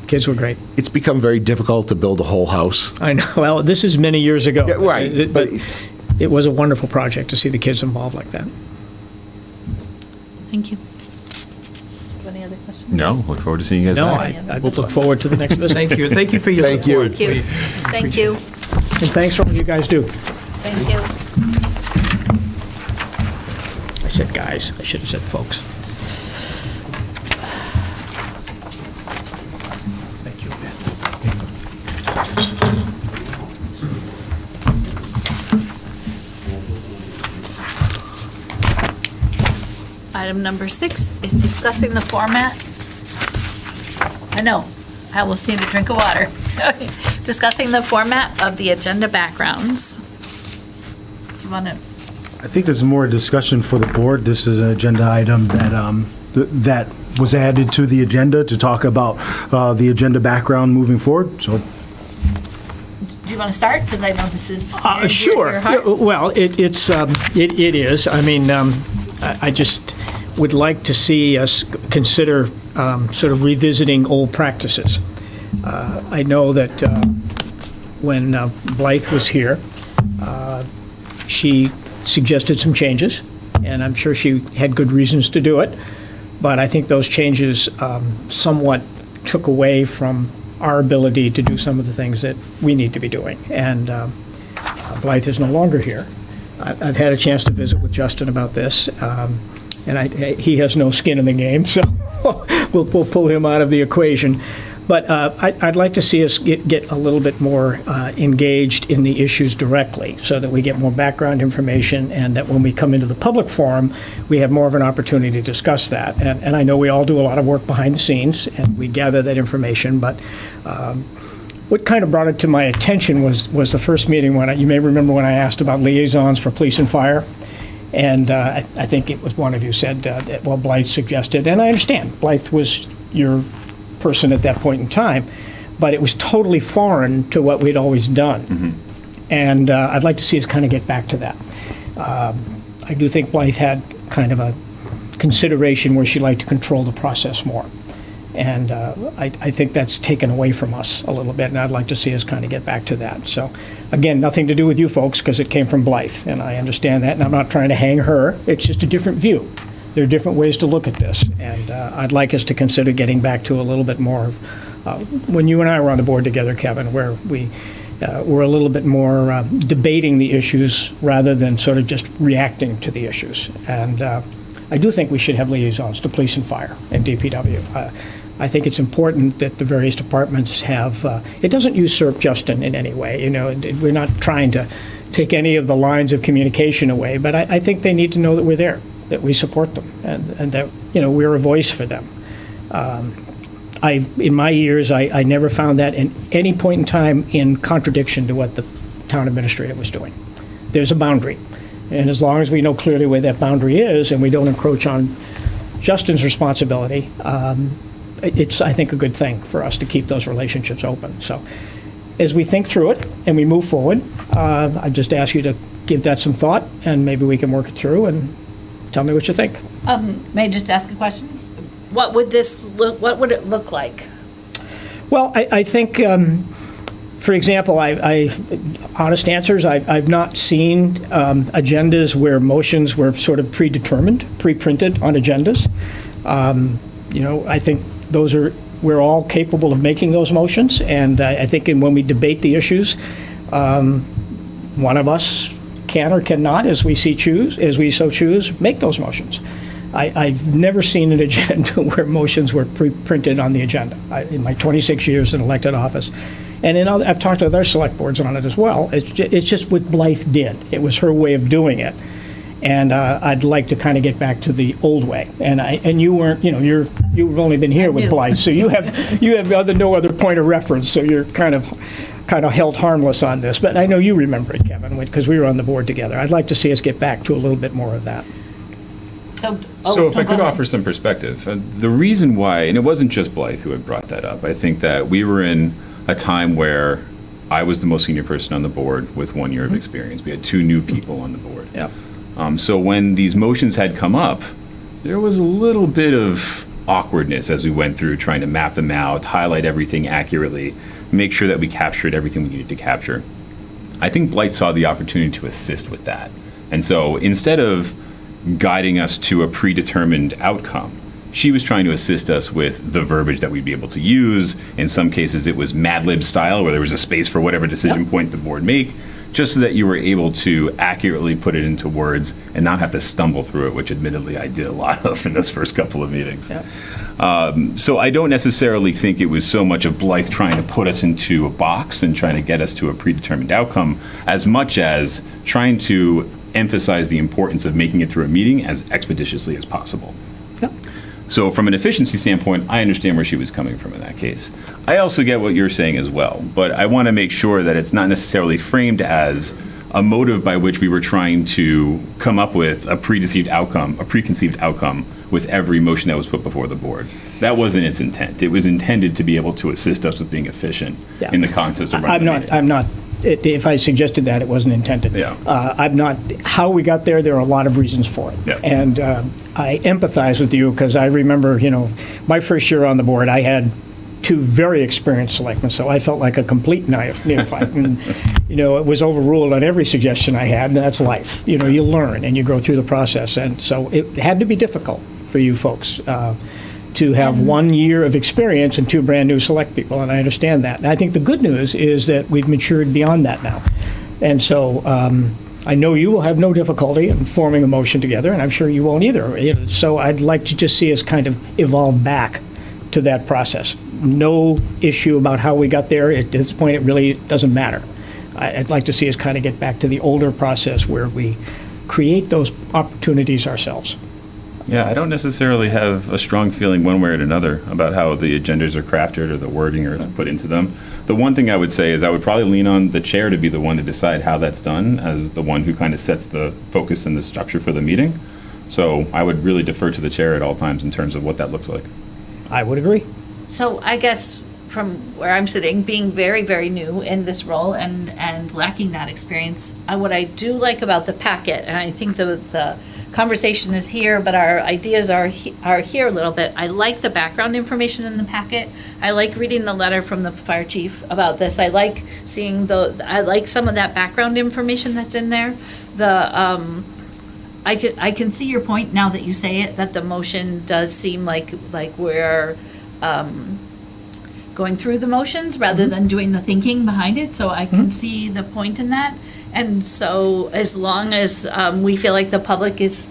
Kids were great. It's become very difficult to build a whole house. I know. Well, this is many years ago. Yeah, right. But it was a wonderful project to see the kids involved like that. Thank you. Any other questions? No, look forward to seeing you guys No, back. I will look forward to the next visit. thank you. Thank you for your Thank you. support. Thank you. Thank you. And thanks for all you guys do. Thank you. I said guys. I should have said folks. Thank you. Item number 6 is discussing the format. I know, I almost need a drink of water. Discussing the format of the agenda backgrounds. You want to? I think this is more a discussion for the board. This is an agenda item that was added to the agenda to talk about the agenda background moving forward. So Do you want to start? Because I know this is Sure. your heart. Well, it is. I mean, I just would like to see us consider sort of revisiting old practices. I know that when Blythe was here, she suggested some changes, and I'm sure she had good reasons to do it, but I think those changes somewhat took away from our ability to do some of the things that we need to be doing. And Blythe is no longer here. I've had a chance to visit with Justin about this, and he has no skin in the game, so we'll pull him out of the equation. But I'd like to see us get a little bit more engaged in the issues directly so that we get more background information and that when we come into the public forum, we have more of an opportunity to discuss that. And I know we all do a lot of work behind the scenes and we gather that information, but what kind of brought it to my attention was the first meeting when you may remember when I asked about liaisons for police and fire. And I think it was one of you said that, well, Blythe suggested, and I understand, Blythe was your person at that point in time, but it was totally foreign to what we'd always done. Mm-hmm. And I'd like to see us kind of get back to that. I do think Blythe had kind of a consideration where she liked to control the process more. And I think that's taken away from us a little bit, and I'd like to see us kind of get back to that. So, again, nothing to do with you folks, because it came from Blythe, and I understand that, and I'm not trying to hang her. It's just a different view. There are different ways to look at this, and I'd like us to consider getting back to a little bit more of, when you and I were on the board together, Kevin, where we were a little bit more debating the issues rather than sort of just reacting to the issues. And I do think we should have liaisons to police and fire and DPW. I think it's important that the various departments have, it doesn't usurp Justin in any way. You know, we're not trying to take any of the lines of communication away, but I think they need to know that we're there, that we support them, and that, you know, we're a voice for them. In my years, I never found that in any point in time in contradiction to what the town administrator was doing. There's a boundary, and as long as we know clearly where that boundary is and we don't encroach on Justin's responsibility, it's, I think, a good thing for us to keep those relationships open. So as we think through it and we move forward, I just ask you to give that some thought, and maybe we can work it through and tell me what you think. May I just ask a question? What would this look? What would it look like? Well, I think, for example, honest answers, I've not seen agendas where motions were sort of predetermined, pre-printed on agendas. You know, I think those are we're all capable of making those motions, and I think when we debate the issues, one of us can or cannot, as we so choose, make those motions. I've never seen an agenda where motions were pre-printed on the agenda in my 26 years in elected office. And I've talked to other select boards on it as well. It's just what Blythe did. It was her way of doing it. And I'd like to kind of get back to the old way. And you weren't, you've only been here with Blythe, so you have no other point of reference. So you're kind of held harmless on this. But I know you remember it, Kevin, because we were on the board together. I'd like to see us get back to a little bit more of that. So if I could offer some perspective, the reason why, and it wasn't just Blythe who had brought that up, I think that we were in a time where I was the most senior person on the board with 1 year of experience. We had 2 new people on the board. Yeah. So when these motions had come up, there was a little bit of awkwardness as we went through trying to map them out, highlight everything accurately, make sure that we captured everything we needed to capture. I think Blythe saw the opportunity to assist with that. And so instead of guiding us to a predetermined outcome, she was trying to assist us with the verbiage that we'd be able to use. In some cases, it was Mad Lib style, where there was a space for whatever decision point the board make, just so that you were able to accurately put it into words and not have to stumble through it, which admittedly I did a lot of in those first couple of meetings. Yeah. So I don't necessarily think it was so much of Blythe trying to put us into a box and trying to get us to a predetermined outcome, as much as trying to emphasize the importance of making it through a meeting as expeditiously as possible. Yep. So from an efficiency standpoint, I understand where she was coming from in that case. I also get what you're saying as well, but I want to make sure that it's not necessarily framed as a motive by which we were trying to come up with a preconceived outcome with every motion that was put before the board. That wasn't its intent. It was intended to be able to assist us with being efficient in the context of running the meeting. I'm not. If I suggested that, it wasn't intended. Yeah. I'm not. How we got there are a lot of reasons for it. Yeah. And I empathize with you because I remember, my first year on the board, I had 2 very experienced selectmen, so I felt like a complete neophyte. And, it was overruled on every suggestion I had, and that's life. You learn and you go through the process. And so it had to be difficult for you folks to have 1 year of experience and 2 brand new select people, and I understand that. And I think the good news is that we've matured beyond that now. And so I know you will have no difficulty in forming a motion together, and I'm sure you won't either. So I'd like to just see us kind of evolve back to that process. No issue about how we got there. At this point, it really doesn't matter. I'd like to see us kind of get back to the older process where we create those opportunities ourselves. Yeah, I don't necessarily have a strong feeling one way or another about how the agendas are crafted or the wording are put into them. The one thing I would say is I would probably lean on the chair to be the one to decide how that's done, as the one who kind of sets the focus and the structure for the meeting. So I would really defer to the chair at all times in terms of what that looks like. I would agree. So I guess from where I'm sitting, being very, very new in this role and lacking that experience, what I do like about the packet, and I think the conversation is here, but our ideas are here a little bit. I like the background information in the packet. I like reading the letter from the fire chief about this. I like seeing I like some of that background information that's in there. I can see your point now that you say it, that the motion does seem like we're going through the motions rather than doing the thinking behind it. So I can see the point in that. And so as long as we feel like the public is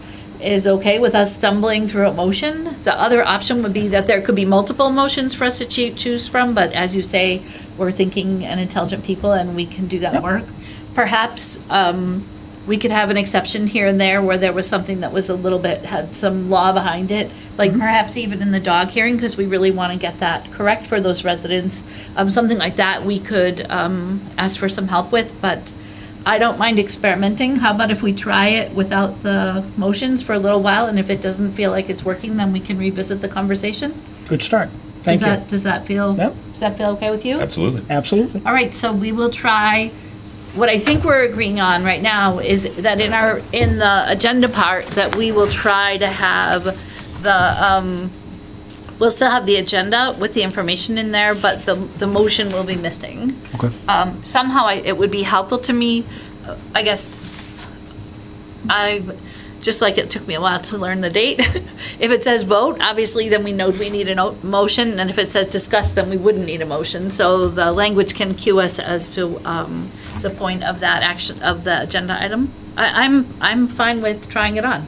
okay with us stumbling through a motion, the other option would be that there could be multiple motions for us to choose from. But as you say, we're thinking and intelligent people and we can do that work. Perhaps we could have an exception here and there where there was something that was a little bit, had some law behind it, like perhaps even in the dog hearing, because we really want to get that correct for those residents. Something like that we could ask for some help with, but I don't mind experimenting. How about if we try it without the motions for a little while, and if it doesn't feel like it's working, then we can revisit the conversation? Good start. Thank you. Does that feel okay with you? Absolutely. Absolutely. All right, so we will try. What I think we're agreeing on right now is that in the agenda part, that we will try to have we'll still have the agenda with the information in there, but the motion will be missing. Okay. Somehow it would be helpful to me, I guess, just like it took me a while to learn the date. If it says vote, obviously, then we know we need a motion, and if it says discuss, then we wouldn't need a motion. So the language can cue us as to the point of that action, of the agenda item. I'm fine with trying it on.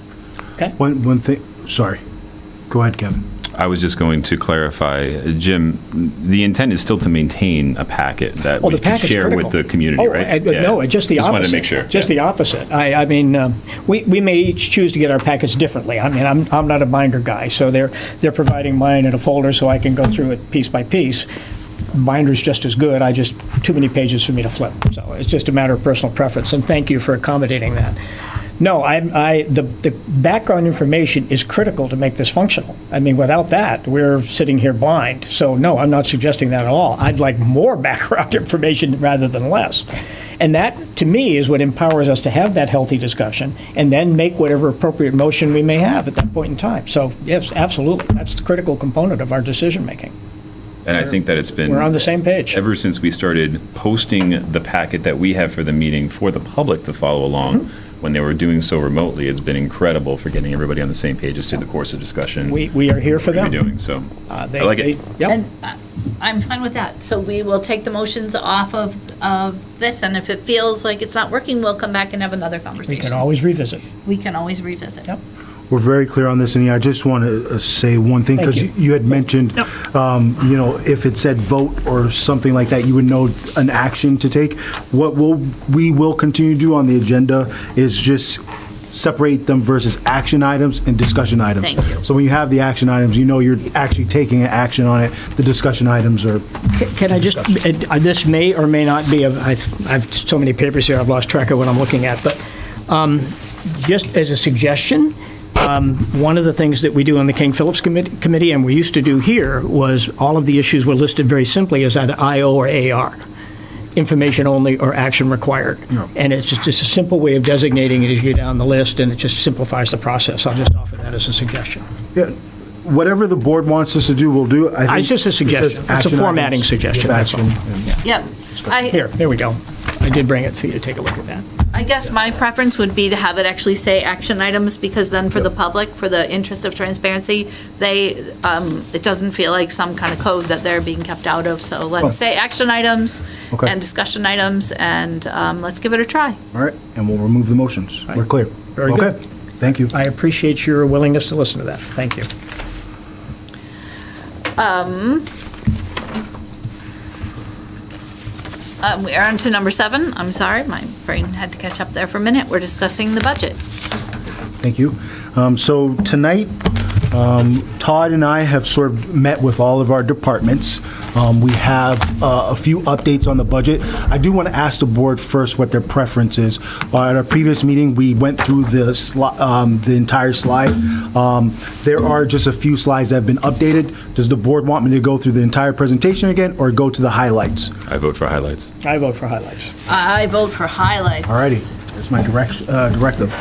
Okay? One thing, sorry. Go ahead, Kevin. I was just going to clarify, Jim, the intent is still to maintain a packet that Oh, we the can packet's share critical. with the community, Oh, right? No, just the opposite. Just wanted to make sure. Just the opposite. I mean, we may each choose to get our packets differently. I mean, I'm not a binder guy, so they're providing mine in a folder so I can go through it piece by piece. Binder's just as good. Too many pages for me to flip. So it's just a matter of personal preference, and thank you for accommodating that. No, the background information is critical to make this functional. I mean, without that, we're sitting here blind. So no, I'm not suggesting that at all. I'd like more background information rather than less. And that, to me, is what empowers us to have that healthy discussion and then make whatever appropriate motion we may have at that point in time. So yes, absolutely. That's the critical component of our decision-making. And I think that it's been. We're on the same page. Ever since we started posting the packet that we have for the meeting for the public to follow along, when they were doing so remotely, it's been incredible for getting everybody on the same page as to the course of discussion. We are here for we're them. doing, so I like it. Yep. And I'm fine with that. So we will take the motions off of this, and if it feels like it's not working, we'll come back and have another We conversation. can always revisit. We can always revisit. Yep. We're very clear on this, and I just want to say one thing, Thank because you. you had mentioned, if it said vote or something like that, you would know an action to take. What we will continue to do on the agenda is just separate them versus action items and discussion items. Thank you. So when you have the action items, you know you're actually taking an action on it. The discussion items are, Can I just, this may or may not be, I've so many papers here, I've lost track of what I'm looking at, but just as a suggestion, one of the things that we do on the King Phillips Committee, and we used to do here, was all of the issues were listed very simply as either IO or AR, information only or action required. And it's just a simple way of designating it as you go down the list, and it just simplifies the process. I'll just offer that as a suggestion. yeah, whatever the board wants us to do, we'll do. I think It's just a it says suggestion. It's a action formatting items, suggestion, give that's all. action, and- Yep. Here we go. I did bring it for you to take a look at that. I guess my preference would be to have it actually say action items, because then for the public, for the interest of transparency, it doesn't feel like some kind of code that they're being kept out of. So let's say action items Okay. and discussion items, and let's give it a try. All right, and we'll remove the motions. We're clear. Very good. Okay, thank you. I appreciate your willingness to listen to that. Thank you. We're on to number 7. I'm sorry, my brain had to catch up there for a minute. We're discussing the budget. Thank you. So tonight, Todd and I have sort of met with all of our departments. We have a few updates on the budget. I do want to ask the board first what their preference is. At our previous meeting, we went through the entire slide. There are just a few slides that have been updated. Does the board want me to go through the entire presentation again, or go to the highlights? I vote for highlights. I vote for highlights. I vote for highlights. Alrighty, that's my directive.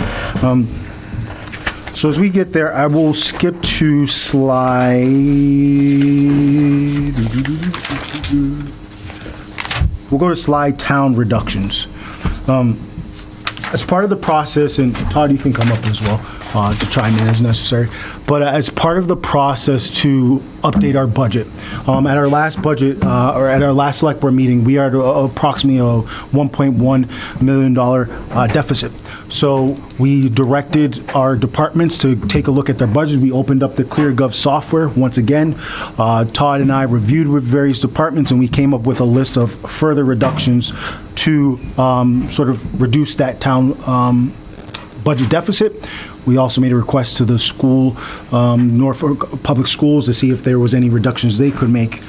So as we get there, I will skip to slide. We'll go to slide town reductions. As part of the process, and Todd, you can come up as well to chime in as necessary, but as part of the process to update our budget, at our last budget, or at our last select board meeting, we are at approximately a $1.1 million deficit. So we directed our departments to take a look at their budget. We opened up the ClearGov software once again. Todd and I reviewed with various departments, and we came up with a list of further reductions to sort of reduce that town budget deficit. We also made a request to the school, Norfolk Public Schools, to see if there was any reductions they could make.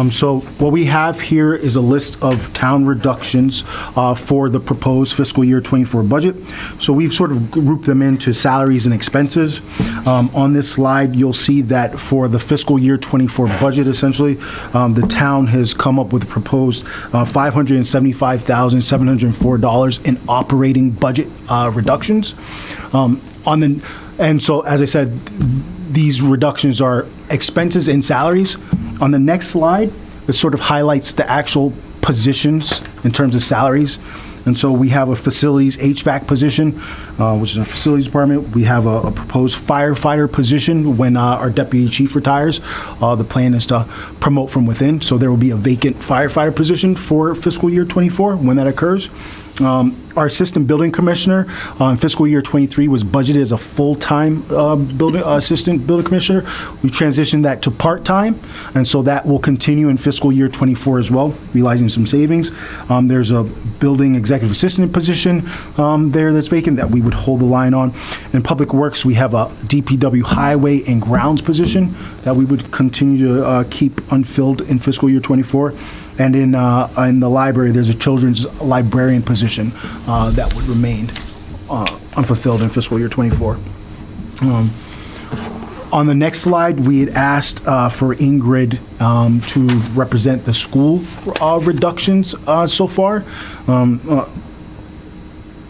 So what we have here is a list of town reductions for the proposed fiscal year 24 budget. So we've sort of grouped them into salaries and expenses. On this slide, you'll see that for the fiscal year 24 budget, essentially, the town has come up with a proposed $575,704 in operating budget reductions. And so, as I said, these reductions are expenses and salaries. On the next slide, it sort of highlights the actual positions in terms of salaries. And so we have a facilities HVAC position, which is a facilities department. We have a proposed firefighter position when our deputy chief retires. The plan is to promote from within, so there will be a vacant firefighter position for fiscal year '24 when that occurs. Our assistant building commissioner in fiscal year '23 was budgeted as a full-time assistant building commissioner. We transitioned that to part-time, and so that will continue in fiscal year '24 as well, realizing some savings. There's a building executive assistant position there that's vacant that we would hold the line on. In Public Works, we have a DPW highway and grounds position that we would continue to keep unfilled in fiscal year '24. And in the library, there's a children's librarian position that would remain unfulfilled in fiscal year '24. On the next slide, we had asked for Ingrid to represent the school reductions so far.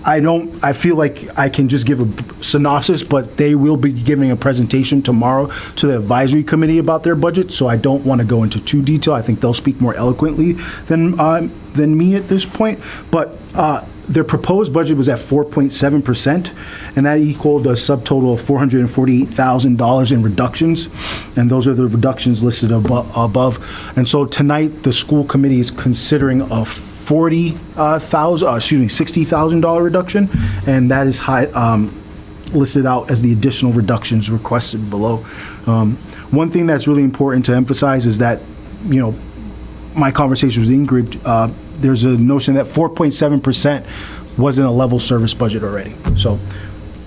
I feel like I can just give a synopsis, but they will be giving a presentation tomorrow to the advisory committee about their budget, so I don't want to go into too detail. I think they'll speak more eloquently than me at this point. But their proposed budget was at 4.7%, and that equaled a subtotal of $448,000 in reductions, and those are the reductions listed above. And so tonight, the school committee is considering a $60,000 reduction, and that is listed out as the additional reductions requested below. One thing that's really important to emphasize is that, my conversation with Ingrid, there's a notion that 4.7% wasn't a level service budget already. So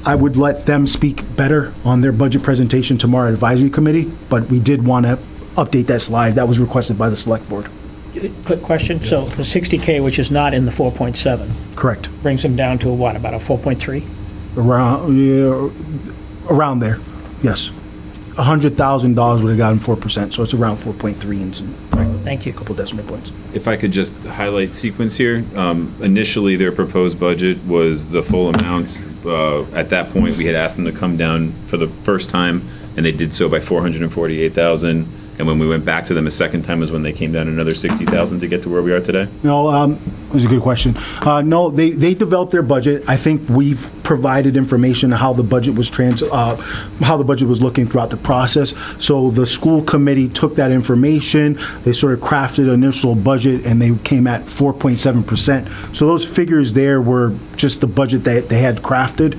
I would let them speak better on their budget presentation tomorrow at advisory committee, but we did want to update that slide. That was requested by the select board. Quick question. So the 60K, which is not in the 4.7, Correct. brings them down to what, about a 4.3? Around there, yes. $100,000 would have gotten 4%, so it's around 4.3 and some. Thank you. A couple decimal points. If I could just highlight sequence here. Initially, their proposed budget was the full amount. At that point, we had asked them to come down for the first time, and they did so by $448,000. And when we went back to them a second time was when they came down another $60,000 to get to where we are today? No, it was a good question. No, they developed their budget. I think we've provided information on how the budget was looking throughout the process. So the school committee took that information, they sort of crafted an initial budget, and they came at 4.7%. So those figures there were just the budget that they had crafted.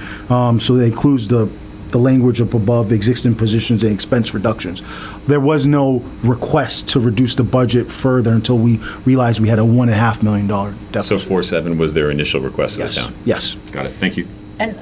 So that includes the language up above, existing positions and expense reductions. There was no request to reduce the budget further until we realized we had a $1.5 million deficit. So 4.7 was their initial request of the town? Yes. Got it. Thank you. And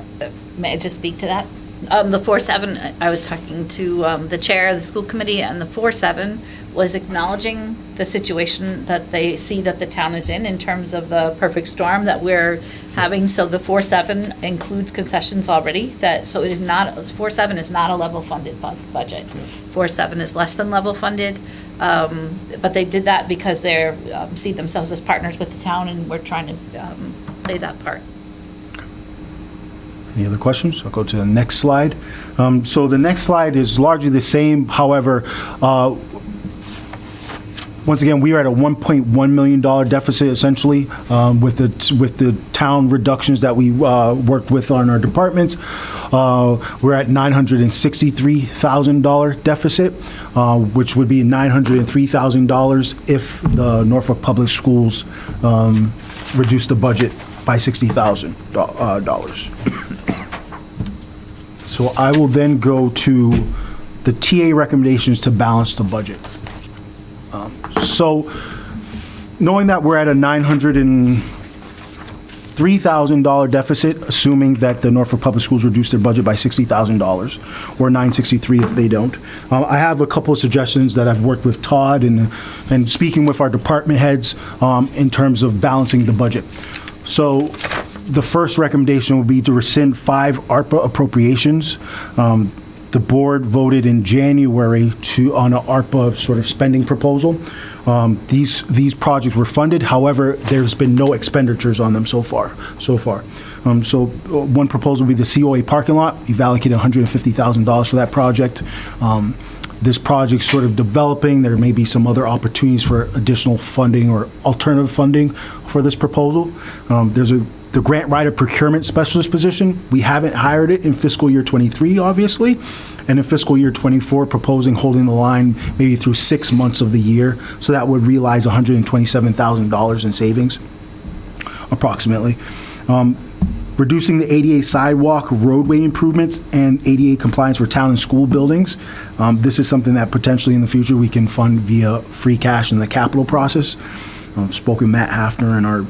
may I just speak to that? The 4.7, I was talking to the chair of the school committee, and the 4.7 was acknowledging the situation that they see that the town is in terms of the perfect storm that we're having. So the 4.7 includes concessions already. So it is not, 4.7 is not a level funded budget. 4.7 is less than level funded, but they did that because they see themselves as partners with the town, and we're trying to play that part. Any other questions? I'll go to the next slide. So the next slide is largely the same. However, once again, we are at a $1.1 million deficit essentially with the town reductions that we worked with on our departments. We're at $963,000 deficit, which would be $903,000 if the Norfolk Public Schools reduced the budget by $60,000. So I will then go to the TA recommendations to balance the budget. So knowing that we're at a $903,000 deficit, assuming that the Norfolk Public Schools reduce their budget by $60,000, or $963,000 if they don't, I have a couple of suggestions that I've worked with Todd and speaking with our department heads in terms of balancing the budget. So the first recommendation will be to rescind 5 ARPA appropriations. The board voted in January on an ARPA sort of spending proposal. These projects were funded. However, there's been no expenditures on them so far. So one proposal would be the COA parking lot. We've allocated $150,000 for that project. this project's sort of developing. There may be some other opportunities for additional funding or alternative funding for this proposal. There's the grant writer procurement specialist position. We haven't hired it in fiscal year 23, obviously, and in fiscal year 24, proposing holding the line maybe through 6 months of the year. So that would realize $127,000 in savings, approximately. Reducing the ADA sidewalk, roadway improvements, and ADA compliance for town and school buildings. This is something that potentially in the future we can fund via free cash in the capital process. I've spoken with Matt Hafner and our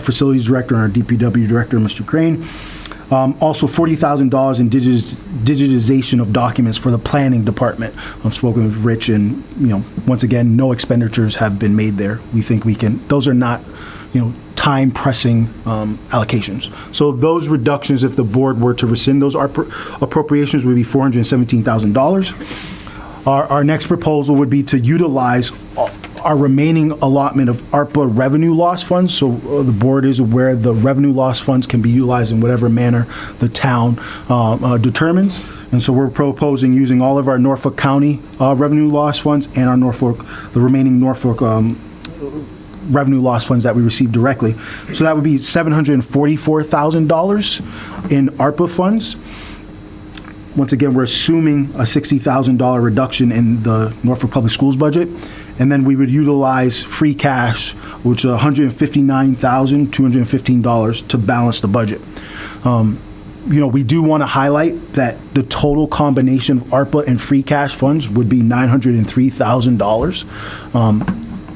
facilities director and our DPW director, Mr. Crane. Also, $40,000 in digitization of documents for the planning department. I've spoken with Rich, and once again, no expenditures have been made there. We think we can. Those are not, time pressing allocations. So those reductions, if the board were to rescind those appropriations, would be $417,000. Our next proposal would be to utilize our remaining allotment of ARPA revenue loss funds. So the board is aware the revenue loss funds can be utilized in whatever manner the town determines. And so we're proposing using all of our Norfolk County revenue loss funds and our the remaining Norfolk revenue loss funds that we receive directly. So that would be $744,000 in ARPA funds. Once again, we're assuming a $60,000 reduction in the Norfolk Public Schools budget. And then we would utilize free cash, which is $159,215 to balance the budget. We do want to highlight that the total combination of ARPA and free cash funds would be $903,000.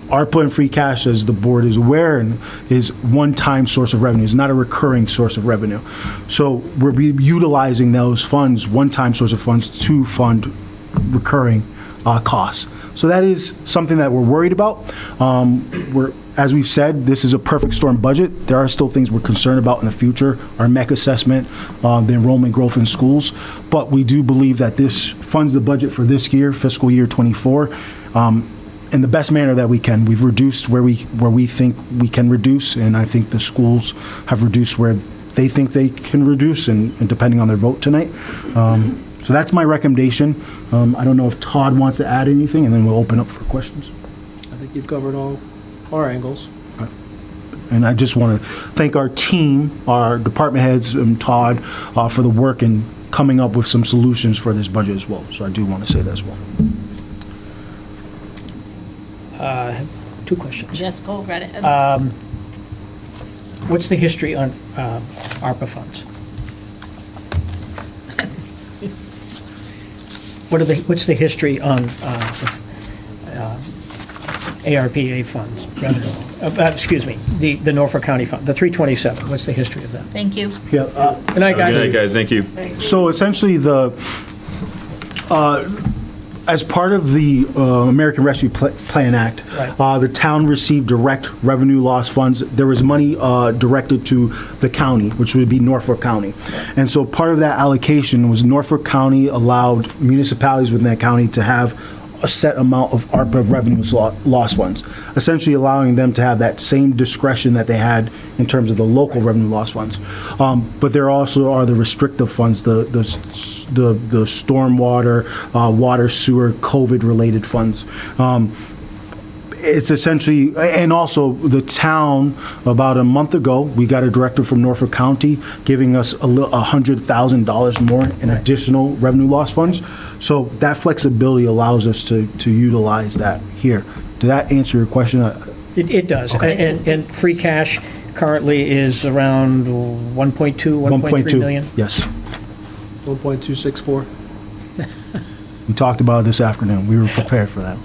ARPA and free cash, as the board is aware, is one-time source of revenue. It's not a recurring source of revenue. So we're utilizing those funds, one-time source of funds, to fund recurring costs. So that is something that we're worried about. As we've said, this is a perfect storm budget. There are still things we're concerned about in the future, our MEC assessment, the enrollment growth in schools. But we do believe that this funds the budget for this year, fiscal year 24, in the best manner that we can. We've reduced where we think we can reduce, and I think the schools have reduced where they think they can reduce, and depending on their vote tonight. So that's my recommendation. I don't know if Todd wants to add anything, and then we'll open up for questions. I think you've covered all our angles. And I just want to thank our team, our department heads, and Todd, for the work in coming up with some solutions for this budget as well. So I do want to say that as well. I have 2 questions. Let's go right ahead. What's the history on ARPA funds? What's the history on ARPA funds, revenue? Excuse me, the Norfolk County fund, the 327. What's the history of that? Thank you. Yeah. Good night, guys. Good night, guys. Thank you. So essentially, as part of the American Rescue Plan Act, Right. the town received direct revenue loss funds. There was money directed to the county, which would be Norfolk County. And so part of that allocation was Norfolk County allowed municipalities within that county to have a set amount of ARPA revenue loss funds, essentially allowing them to have that same discretion that they had in terms of the local revenue loss funds. But there also are the restrictive funds, the stormwater, water, sewer, COVID-related funds. It's essentially, and also the town, about a month ago, we got a directive from Norfolk County giving us $100,000 more in additional revenue loss funds. So that flexibility allows us to utilize that here. Did that answer your question? It does. Okay. And free cash currently is around 1.2, 1.3 million? Yes. 1.264. We talked about it this afternoon. We were prepared for that.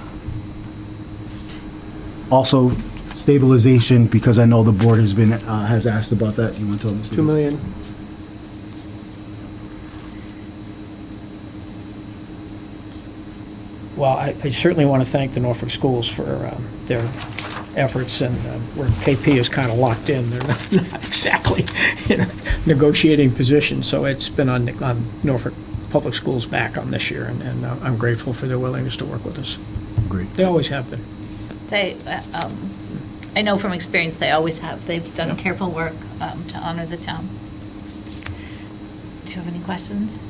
Also, stabilization, because I know the board has asked about that. You want to tell them? 2 million. Well, I certainly want to thank the Norfolk schools for their efforts, and where KP is kind of locked in. They're not exactly in a negotiating position, so it's been on Norfolk Public Schools' back on this year, and I'm grateful for their willingness to work with us. Great. They always have been. I know from experience they always have. They've done careful work to honor the town. Do you have any questions?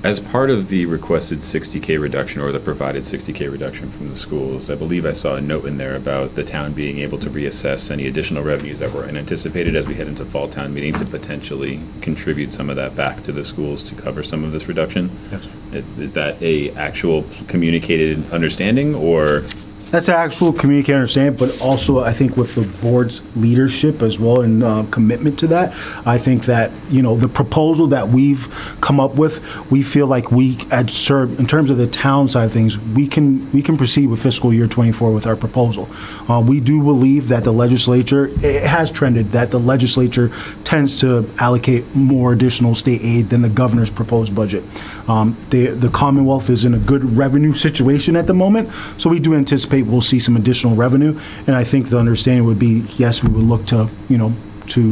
As part of the requested 60K reduction, or the provided 60K reduction from the schools, I believe I saw a note in there about the town being able to reassess any additional revenues that were unanticipated as we head into fall town meeting to potentially contribute some of that back to the schools to cover some of this reduction. Yes. Is that a actual communicated understanding, or? That's an actual communicated understanding, but also I think with the board's leadership as well and commitment to that, I think that, the proposal that we've come up with, we feel like we, in terms of the town side of things, we can proceed with fiscal year '24 with our proposal. We do believe that the legislature, it has trended that the legislature tends to allocate more additional state aid than the governor's proposed budget. The Commonwealth is in a good revenue situation at the moment, so we do anticipate we'll see some additional revenue, and I think the understanding would be, yes, we would look to,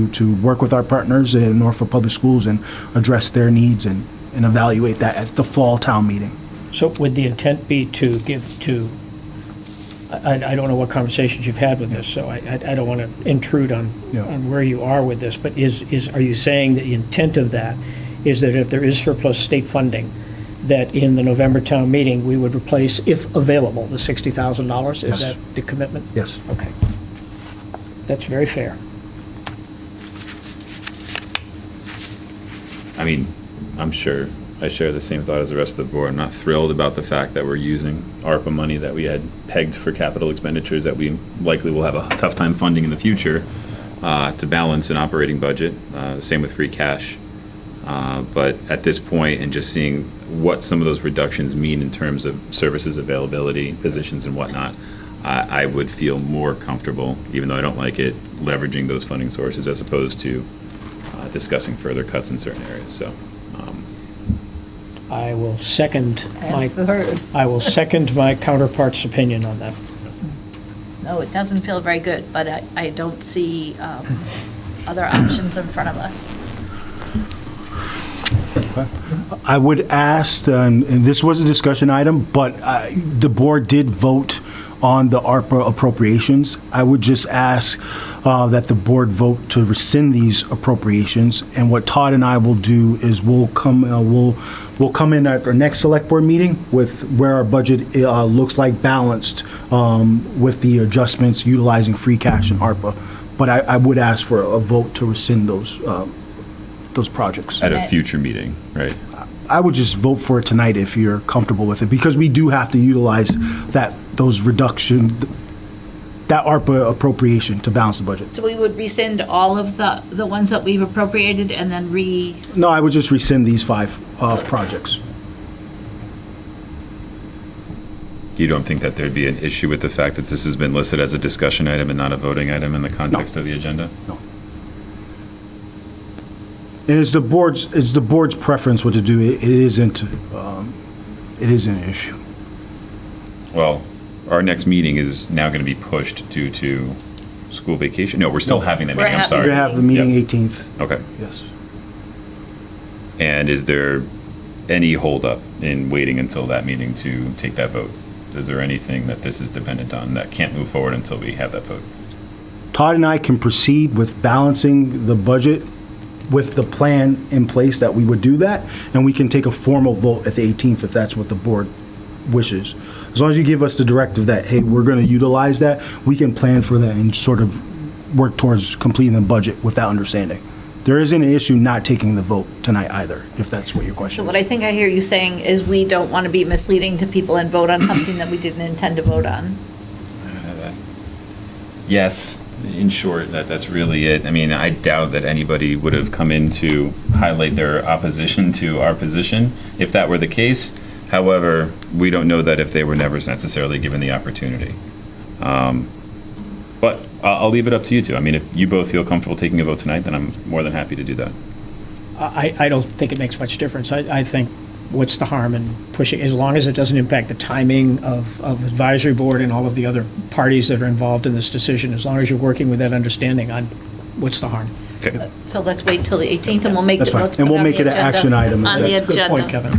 to work with our partners in Norfolk Public Schools and address their needs and evaluate that at the fall town meeting. So would the intent be to give to, I don't know what conversations you've had with this, so I don't want to intrude on where you are with this, but are you saying that the intent of that is that if there is surplus state funding, that in the November town meeting, we would replace, if available, the $60,000? Is Yes. that the commitment? Yes. Okay. That's very fair. I mean, I'm sure I share the same thought as the rest of the board. I'm not thrilled about the fact that we're using ARPA money that we had pegged for capital expenditures that we likely will have a tough time funding in the future to balance an operating budget. Same with free cash. But at this point, and just seeing what some of those reductions mean in terms of services availability, positions and whatnot, I would feel more comfortable, even though I don't like it, leveraging those funding sources as opposed to discussing further cuts in certain areas. So I will second And third. I will second my counterpart's opinion on that. No, it doesn't feel very good, but I don't see other options in front of us. I would ask, and this was a discussion item, but the board did vote on the ARPA appropriations. I would just ask that the board vote to rescind these appropriations. And what Todd and I will do is we'll come in at our next select board meeting with where our budget looks like balanced with the adjustments utilizing free cash and ARPA. But I would ask for a vote to rescind those projects. at a future meeting, right? I would just vote for it tonight if you're comfortable with it, because we do have to utilize that ARPA appropriation to balance the budget. So we would rescind all of the ones that we've appropriated and then No, I would just rescind these 5 projects. You don't think that there'd be an issue with the fact that this has been listed as a discussion item and not a voting item in the context of the agenda? No. And it's the board's preference what to do. It isn't an issue. Well, our next meeting is now going to be pushed due to school vacation. No, we're still having that We're meeting, I'm having We're sorry. gonna have the meeting Yep. 18th. Okay. Yes. And is there any holdup in waiting until that meeting to take that vote? Is there anything that this is dependent on that can't move forward until we have that vote? Todd and I can proceed with balancing the budget with the plan in place that we would do that, and we can take a formal vote at the 18th if that's what the board wishes. As long as you give us the directive that, hey, we're going to utilize that, we can plan for that and sort of work towards completing the budget with that understanding. There isn't an issue not taking the vote tonight either, if that's what your question So is. what I think I hear you saying is we don't want to be misleading to people and vote on something that we didn't intend to vote on. Yes, in short, that's really it. I mean, I doubt that anybody would have come in to highlight their opposition to our position if that were the case. However, we don't know that if they were never necessarily given the opportunity. But I'll leave it up to you two. I mean, if you both feel comfortable taking a vote tonight, then I'm more than happy to do that. I don't think it makes much difference. I think, what's the harm in pushing, as long as it doesn't impact the timing of the advisory board and all of the other parties that are involved in this decision, as long as you're working with that understanding, what's the harm? Okay. So let's wait till the 18th and we'll make, That's fine. let's And put we'll it on make the it an agenda. action item. On the Good agenda. point, Kevin.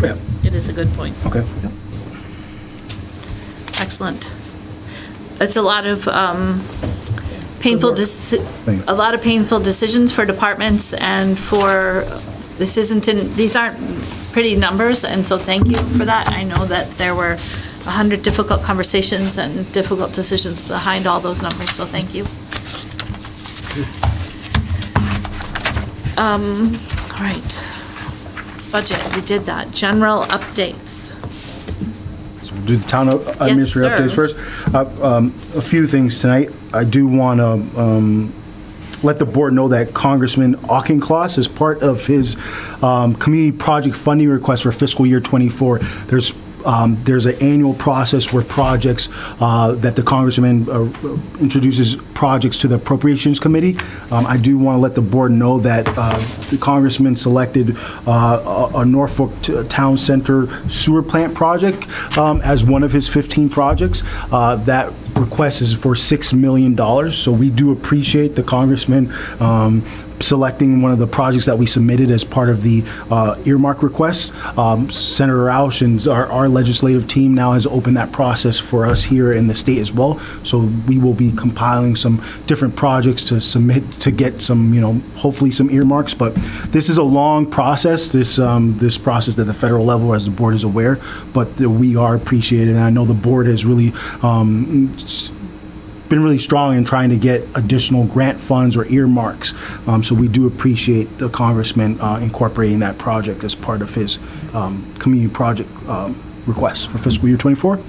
It is a good point. Okay. Excellent. It's a lot of painful, Thank you. a lot of painful decisions for departments and for these aren't pretty numbers, and so thank you for that. I know that there were 100 difficult conversations and difficult decisions behind all those numbers, so thank you. All right. Budget, we did that. General updates. Do the town administrator sir. updates first. A few things tonight. I do want to let the board know that Congressman Auchincloss, as part of his community project funding request for fiscal year '24, there's an annual process where projects that the congressman introduces projects to the appropriations committee. I do want to let the board know that the congressman selected a Norfolk Town Center sewer plant project as one of his 15 projects. That request is for $6 million. So we do appreciate the congressman selecting one of the projects that we submitted as part of the earmark requests. Senator Roush and our legislative team now has opened that process for us here in the state as well. So we will be compiling some different projects to submit to get some, hopefully some earmarks. But this is a long process, this process at the federal level, as the board is aware, but we are appreciated. And I know the board has really been really strong in trying to get additional grant funds or earmarks. So we do appreciate the congressman incorporating that project as part of his community project request for fiscal year '24.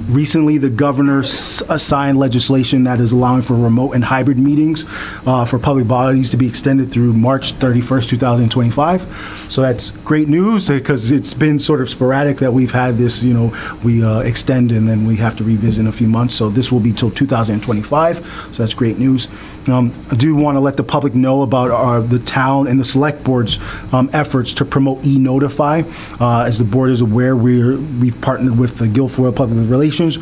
Recently, the governor signed legislation that is allowing for remote and hybrid meetings for public bodies to be extended through March 31st, 2025. So that's great news because it's been sort of sporadic that we've had this, we extend and then we have to revisit in a few months. So this will be till 2025. So that's great news. I do want to let the public know about the town and the select board's efforts to promote e-notify. As the board is aware, we've partnered with the Guilfoyle Public Relations.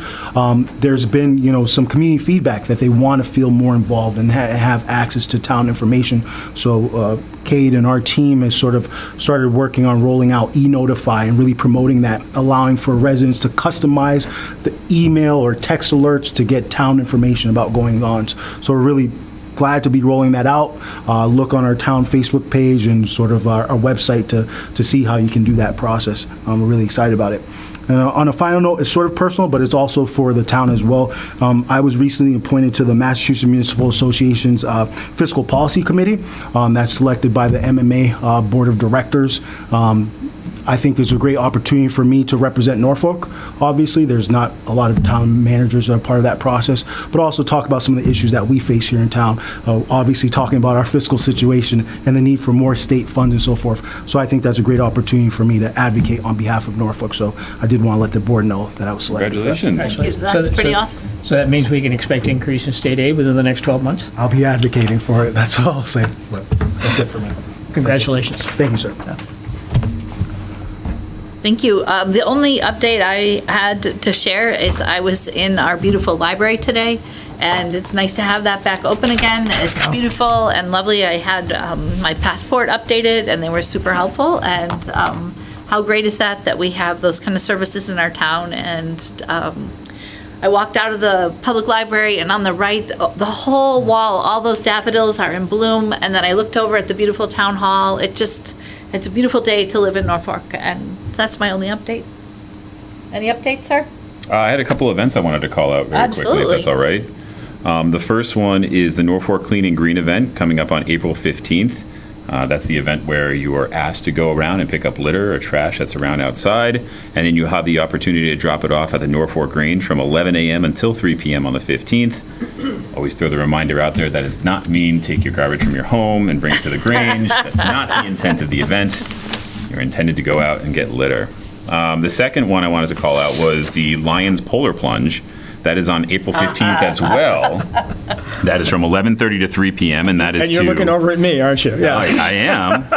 There's been, some community feedback that they want to feel more involved and have access to town information. So Kate and our team has sort of started working on rolling out e-notify and really promoting that, allowing for residents to customize the email or text alerts to get town information about going on. So we're really glad to be rolling that out. Look on our town Facebook page and sort of our website to see how you can do that process. We're really excited about it. And on a final note, it's sort of personal, but it's also for the town as well. I was recently appointed to the Massachusetts Municipal Association's Fiscal Policy Committee. That's selected by the MMA Board of Directors. I think there's a great opportunity for me to represent Norfolk. Obviously, there's not a lot of town managers that are part of that process, but also talk about some of the issues that we face here in town. Obviously, talking about our fiscal situation and the need for more state funds and so forth. So I think that's a great opportunity for me to advocate on behalf of Norfolk. So I did want to let the board know that I was selected. Congratulations. That's pretty awesome. So that means we can expect increase in state aid within the next 12 months? I'll be advocating for it. That's all I'll say. But that's it for me. Congratulations. Thank you, sir. Thank you. The only update I had to share is I was in our beautiful library today, and it's nice to have that back open again. It's beautiful and lovely. I had my passport updated, and they were super helpful. And how great is that we have those kind of services in our town? And I walked out of the public library, and on the right, the whole wall, all those daffodils are in bloom. And then I looked over at the beautiful town hall. It's a beautiful day to live in Norfolk, and that's my only update. Any updates, sir? I had a couple events I wanted to call out very quickly, if that's all right. The first one is the Norfolk Clean and Green event coming up on April 15th. That's the event where you are asked to go around and pick up litter or trash that's around outside, and then you have the opportunity to drop it off at the Norfolk Grange from 11 a.m. until 3 p.m. on the 15th. Always throw the reminder out there that does not mean take your garbage from your home and bring it to the Grange. That's not the intent of the event. You're intended to go out and get litter. The second one I wanted to call out was the Lions Polar Plunge. That is on April 15th as well. That is from 11:30 to 3 p.m. And that is And you're looking over at me, aren't you? Yeah. I am.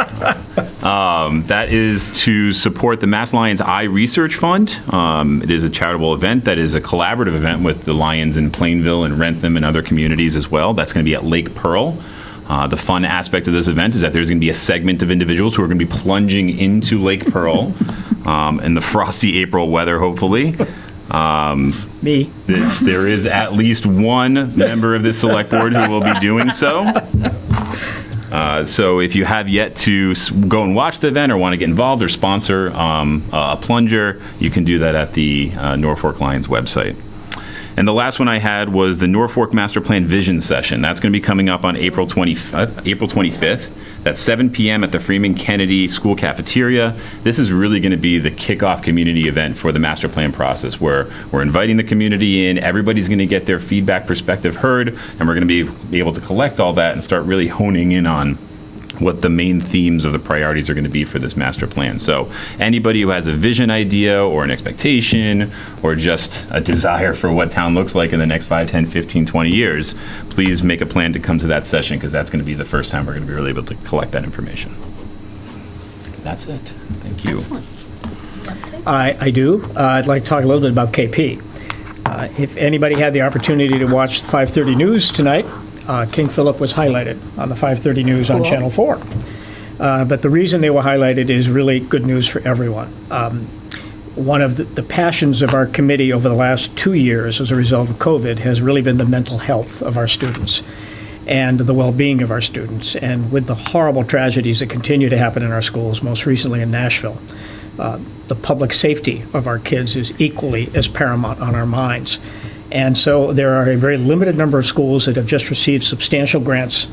That is to support the Mass Lions Eye Research Fund. It is a charitable event that is a collaborative event with the Lions in Plainville and Rentham and other communities as well. That's going to be at Lake Pearl. The fun aspect of this event is that there's going to be a segment of individuals who are going to be plunging into Lake Pearl in the frosty April weather, hopefully. Me. There is at least one member of this select board who will be doing so. So if you have yet to go and watch the event or want to get involved or sponsor a plunger, you can do that at the Norfolk Lions website. And the last one I had was the Norfolk Master Plan Vision Session. That's going to be coming up on April 25th. That's 7 p.m. at the Freeman Kennedy School Cafeteria. This is really going to be the kickoff community event for the master plan process, where we're inviting the community in. Everybody's going to get their feedback, perspective heard, and we're going to be able to collect all that and start really honing in on what the main themes of the priorities are going to be for this master plan. So anybody who has a vision idea or an expectation or just a desire for what town looks like in the next 5, 10, 15, 20 years, please make a plan to come to that session, because that's going to be the first time we're going to be really able to collect that information. That's it. Thank you. Excellent. I do. I'd like to talk a little bit about KP. If anybody had the opportunity to watch the 5:30 news tonight, King Philip was highlighted on the 5:30 news on Channel 4. But the reason they were highlighted is really good news for everyone. One of the passions of our committee over the last 2 years as a result of COVID has really been the mental health of our students and the well-being of our students. And with the horrible tragedies that continue to happen in our schools, most recently in Nashville, the public safety of our kids is equally as paramount on our minds. And so there are a very limited number of schools that have just received substantial grants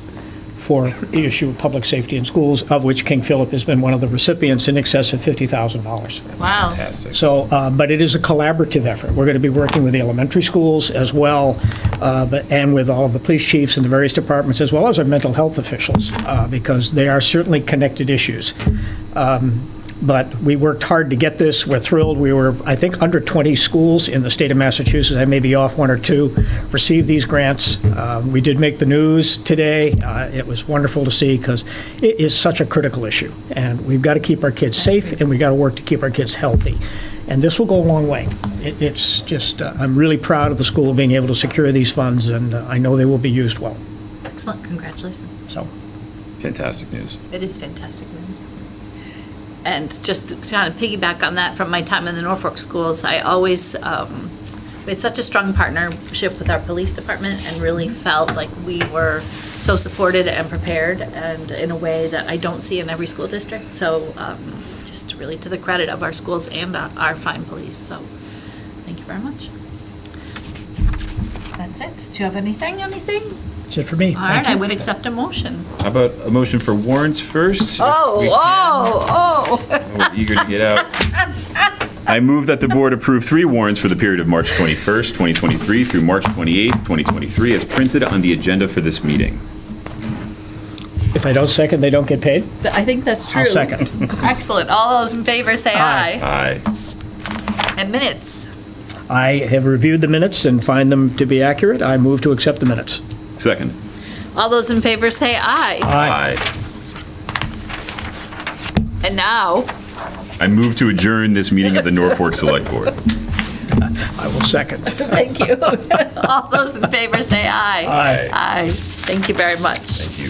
for the issue of public safety in schools, of which King Philip has been one of the recipients, in excess of $50,000. Wow. Fantastic. So, but it is a collaborative effort. We're going to be working with the elementary schools as well, and with all of the police chiefs and the various departments, as well as our mental health officials, because they are certainly connected issues. But we worked hard to get this. We're thrilled. We were, I think, under 20 schools in the state of Massachusetts. I may be off one or two, received these grants. We did make the news today. It was wonderful to see, because it is such a critical issue. And we've got to keep our kids safe, and we've got to work to keep our kids healthy. And this will go a long way. It's just, I'm really proud of the school being able to secure these funds, and I know they will be used well. Excellent. Congratulations. So, Fantastic news. It is fantastic news. And just to kind of piggyback on that from my time in the Norfolk schools, I always, we had such a strong partnership with our police department, and really felt like we were so supported and prepared, and in a way that I don't see in every school district. So just really to the credit of our schools and our fine police. So thank you very much. That's it. Do you have anything? that's it for me. All Thank right, I you. would accept a motion. How about a motion for warrants first? We can. We're eager to get out. I move that the board approve 3 warrants for the period of March 21st, 2023 through March 28th, 2023, as printed on the agenda for this meeting. If I don't second, they don't get paid? I think that's true. I'll second. Excellent. All those in favor say Aye. aye. Aye. And minutes. I have reviewed the minutes and find them to be accurate. I move to accept the minutes. Second. All those in favor say aye. Aye. And now, I move to adjourn this meeting of the Norfolk Select Board. I will second. thank you. All those in favor say aye. Aye. Aye. Thank you very much. Thank you.